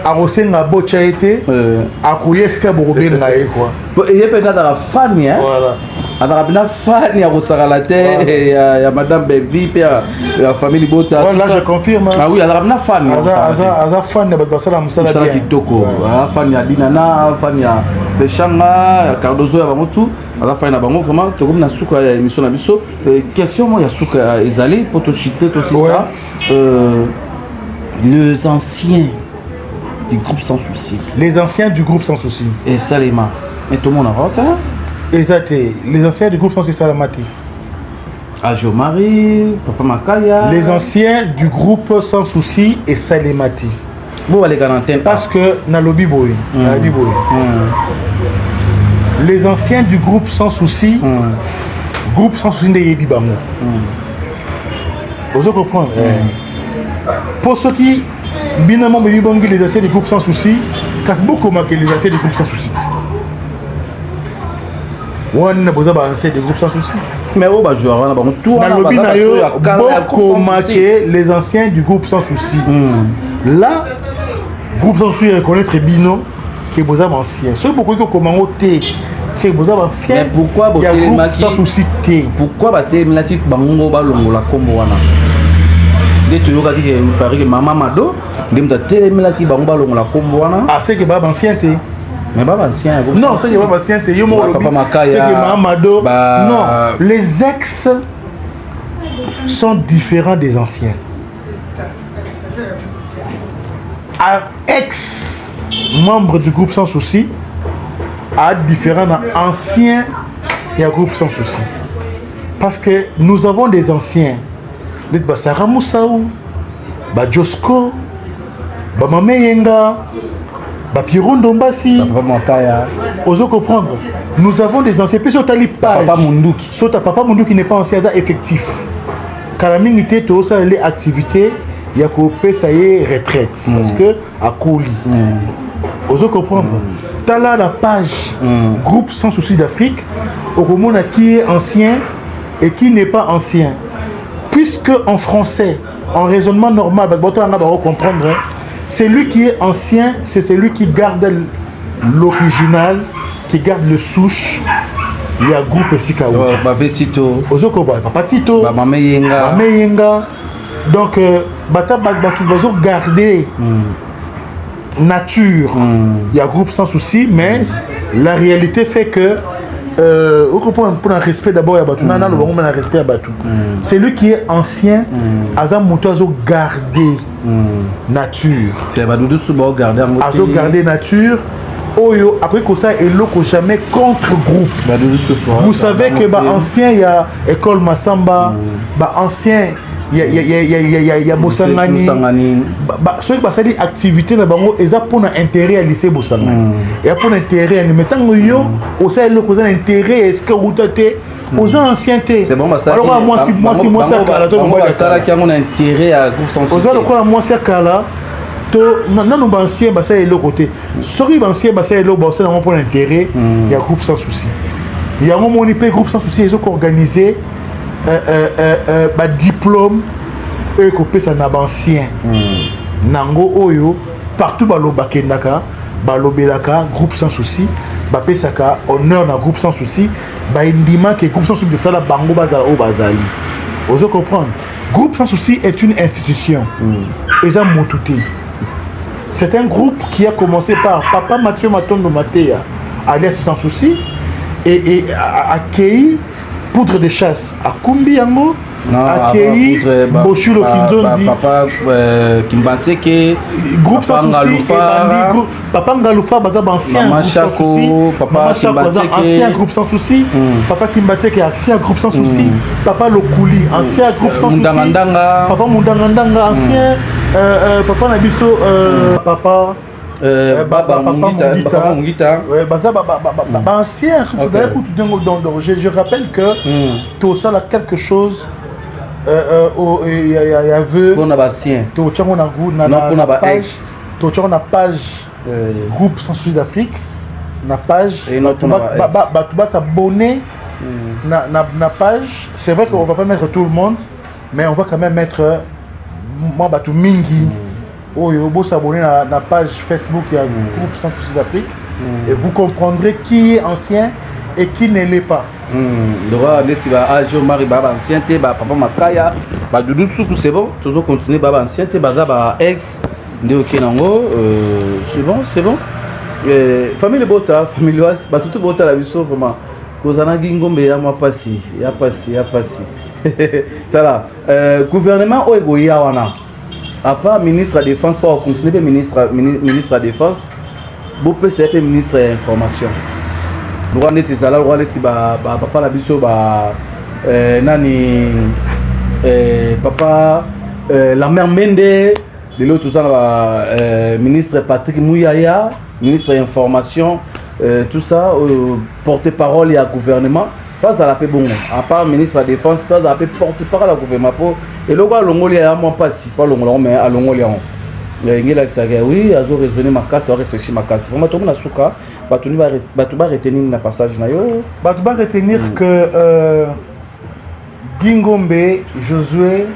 Arosenga bocha été akuyeska bobenga quoi et il peut être fan hein voilà alors bien fan ya rosagalate ya madame Bevi et la famille Bota voilà je confirme ah oui alors bien fan aza fan de basala musala bien kitoko fan ya Dinana fan ya Bechanga ya Cardozo ya bango tout ala fan na bango vraiment to comme na suka ya émission na biso question moi ya suka ezali pour te chiter tout ça les anciens du groupe Sans Souci. Les anciens du groupe Sans Souci. Et Salema. Et tout le monde a voté. Exact. Les anciens du groupe Sans Souci Salamati. Ajo Marie, Papa Makaya. Les anciens du groupe Sans Souci et Salemati. Bon, les garanties. Parce que Nalobi Boy. Les anciens du groupe Sans Souci. Groupe Sans Souci de Yebi Bango. Vous comprenez? Pour ceux qui. Binalement, les anciens du groupe Sans Souci, casse beaucoup que les anciens du groupe Sans Souci. On a besoin d'anciens du groupe Sans Souci. Mais on va jouer à tout. Les anciens du groupe Sans Souci. Là, groupe Sans Souci reconnaît très bien que vous avez anciens. Ceux beaucoup qui comment ôter, c'est vous avez anciens. Mais pourquoi vous avez groupe Sans Souci? Pourquoi vous avez mis bango balongo la combo wana? Toujours dit que Paris que maman Mado demta telemela ki bango balongo la combo wana ah c'est que baba ancien té mais baba ancien non c'est que baba ancien té yo mo lobi c'est que maman Mado non les ex sont différents des anciens ex-membre du groupe Sans Souci à différents anciens et groupe Sans Souci. Parce que nous avons des anciens. Sarah Moussaou, Josko, Mamé Yenga, Piron Dombasi. Osez comprendre. Nous avons des anciens. Puis sur Tali Page. Papa Mundouki. Sur Papa Mundouki n'est pas ancien, effectif. Kalaming était tout ça, les activités, il y a coupé, ça y est, retraite. Parce que, à Kouli. Osez comprendre. T'as là la page groupe Sans Souci d'Afrique. Au Romon qui est ancien et qui n'est pas ancien. Puisque en français, en raisonnement normal, comprendre, celui qui est ancien, c'est celui qui garde l'original, qui garde le souche. Il y a groupe ici Papa Tito. Papa Tito. Mamé Yenga. Donc, garder nature. Il y a groupe Sans Souci, mais la réalité fait que pour un respect d'abord à Batou, un respect à Batou. C'est lui qui est ancien, Azam Moutazo garder nature. C'est Badou Soubo garder nature. Oyo après que ça est loco jamais contre groupe. Vous savez que ancien il y a école Massamba, ancien il y a Bossangani. Ceux qui ont des activités là-bas, ils ont pour intérêt à lycée Bossangani. Et pour intérêt, mais tant que yo, aussi le cause intérêt est-ce que vous t'êtes aux anciennetés. C'est bon, ça. Alors moi ça cala to moi ça qui a mon intérêt à groupe Sans Souci. Aux alors moi ça cala to non ancien ça est le côté. Sorry ancien ça est le boss là pour intérêt, il y a groupe Sans Souci. Il y a un moment où groupe Sans Souci ils ont organisé diplôme et coupé ça n'a ancien nango oyo partout balobakendaka balobelaka groupe Sans Souci bapesaka honneur na groupe Sans Souci indima que groupe Sans Souci de ça la bango bazala o bazali. Vous comprendre, groupe Sans Souci est une institution eza motuté. C'est un groupe qui a commencé par Papa Mathieu Matondo Matéa alias Sans Souci et accueilli Poudre de chasse à Kumbi Yango, accueilli Boshulo Kinzondi, Papa Kimbateke, groupe Sans Souci, Papa Ngaloufa, Bazab ancien groupe Sans Souci, Papa Kimbateke, ancien groupe Sans Souci, Papa Kimbateke, ancien groupe Sans Souci, Papa Lokouli, ancien groupe Sans Souci, Papa Mundangandanga, ancien, Papa Nabiso, Papa. Papa Mungita. Ancien. Je rappelle que tout ça a quelque chose. Il y a vœu. On a ancien. On a page groupe Sans Souci d'Afrique. Na page. Et notre s'abonner. Na page. C'est vrai qu'on va pas mettre tout le monde, mais on va quand même mettre moi Batou Mingi. Vous s'abonner à la page Facebook et à groupe Sans Souci d'Afrique et vous comprendrez qui est ancien et qui ne l'est pas. Papa Makaya, Doudou Soukou, c'est bon, toujours continuer, ancien, ex, c'est bon. Famille Bota, famille Loise, tout Bota la vision vraiment. Kozana Gingombe, ya passé. Gouvernement Oegoya wana. À part ministre de la Défense, pas continuer ministre de la Défense, vous pouvez être ministre de l'Information. Nous avons dit ça là, nous avons dit papa la biso nani papa la mère Mende, de l'autre tout ça ministre Patrick Mouyaya, ministre de l'Information, tout ça porte-parole et à gouvernement. Face à la paix bon, à part ministre de la Défense, face à la paix porte-parole à gouvernement. Et le gars, l'Ongolia, moi pas si, pas l'Ongolia, mais à l'Ongolia. Il y a une qui dit oui, ils ont raisonné ma casse, ils ont réfléchi ma casse. Vraiment, tout le monde a souka, tu vas retenir le passage. Tu vas retenir que Gingombe Josué,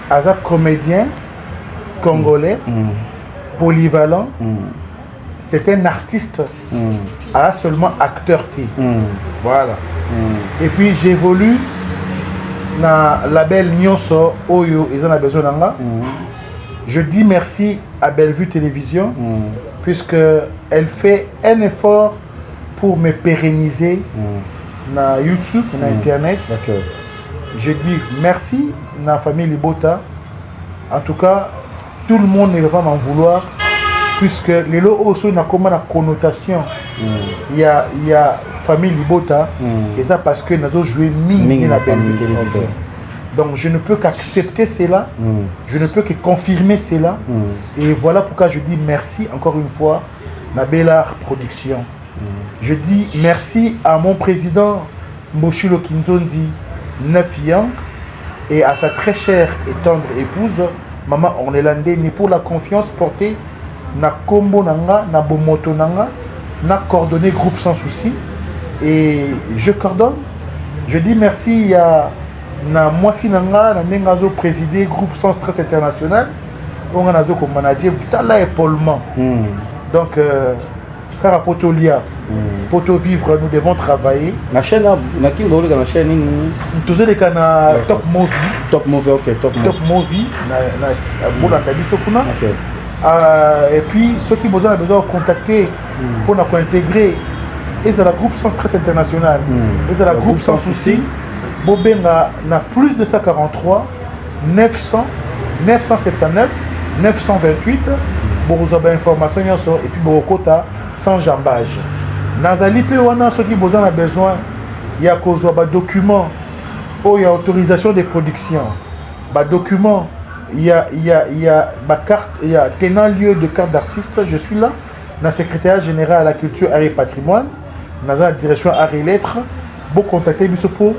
Aza comédien congolais, polyvalent. C'est un artiste, seulement acteur. Voilà. Et puis j'évolue dans la label Nyonso Oyo, ils en ont besoin d'anga. Je dis merci à Bellevue Télévision, puisque elle fait un effort pour me pérenniser dans YouTube, dans Internet. Je dis merci à la famille Libota. En tout cas, tout le monde ne va pas m'en vouloir, puisque les lots aussi n'a comme une connotation. Il y a famille Libota, et ça parce que nous avons joué mine dans la télévision. Donc je ne peux qu'accepter cela, je ne peux que confirmer cela. Et voilà pourquoi je dis merci encore une fois, Nabelar Production. Je dis merci à mon président Mboshilo Kinzonzi Nefiang et à sa très chère et tendre épouse, Maman Ornelandé, pour la confiance portée na Kombo Nanga, na Bomoto Nanga, na coordonné groupe sans souci. Et je coordonne. Je dis merci à na Mwasi Nanga, na Nengazo présidé groupe sans stress international. On a nazo comme manager, tout épaulement. Donc, car Potolia, Poto vivre, nous devons travailler. La chaîne, la chaîne, tous les canaux Top Movie. Top Movie, ok, Top Movie, et puis ceux qui ont besoin de contacter pour nous intégrer, et c'est la groupe sans stress international, et c'est la groupe sans souci. Bobenga na plus de 143 900 979 928 pour vous avoir information et puis pour quota sans jambage. Nazali pe wana ceux qui ont besoin, il y a des documents, il y a autorisation de production, des documents, il y a ma carte, il y a tenant lieu de carte d'artiste. Je suis là, dans le secrétariat général à la culture, art et patrimoine, dans la direction art et lettres. Vous contactez pour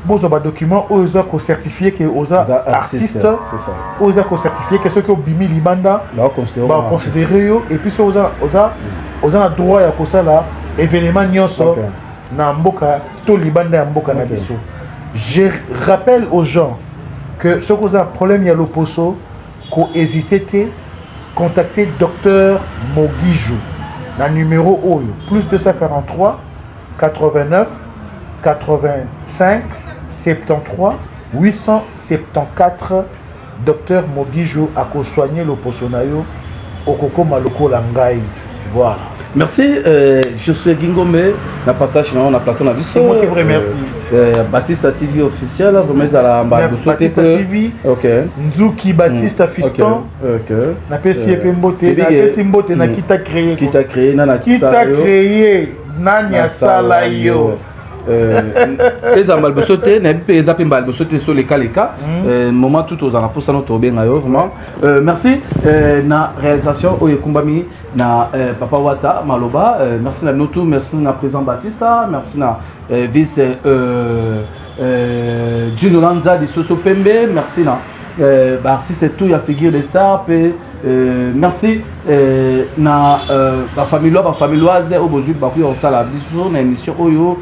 vous avez des documents aux arts certifiés que aux artistes, aux arts certifiés que ceux qui ont bimi libanda, considérer et puis aux a droit à cause là événement nyonso na mboka to libanda ya mboka na biso. Je rappelle aux gens que ceux qui ont un problème il y a l'opposo qu'on hésité contacter docteur Mogijou na numéro oyo plus 243 89 85 73 874. Docteur Mogijou a soigné l'opposo na yo okoko maloko langai. Voilà. Merci, je suis Gingome, la passage on a plateau na c'est moi qui vous remercie. Batista TV officiel, remise à la Batista TV. OK. Nzuki Batista Fiston. OK. Na pesi Mbote, na pesi Mbote na kita créé. Kita créé na kita créé nani asala yo. Eza malbosote na pe eza pe malbosote sur les cas moment tout aux pour ça notre bien vraiment merci na réalisation oyekumbami na Papa Wata Maloba merci na notu merci na président Batista merci na vice Gino Lanza di Soso Pembe merci na artiste tout ya figure des stars merci na ba familloise au boju ba ku otala biso na émission oyo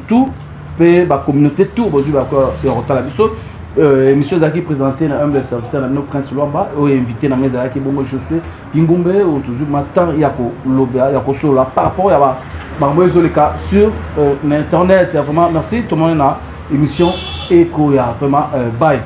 tout pe ba communauté tout aujourd'hui ba ko la biso émission zaki présenté na humble serviteur na no prince Luamba ou invité na mesa ki bongo je suis Kingumbe ou toujours matin ya ko lobia ya ko sola par rapport ya ba mozo le cas sur internet vraiment merci tout le monde na émission Eko ya vraiment bye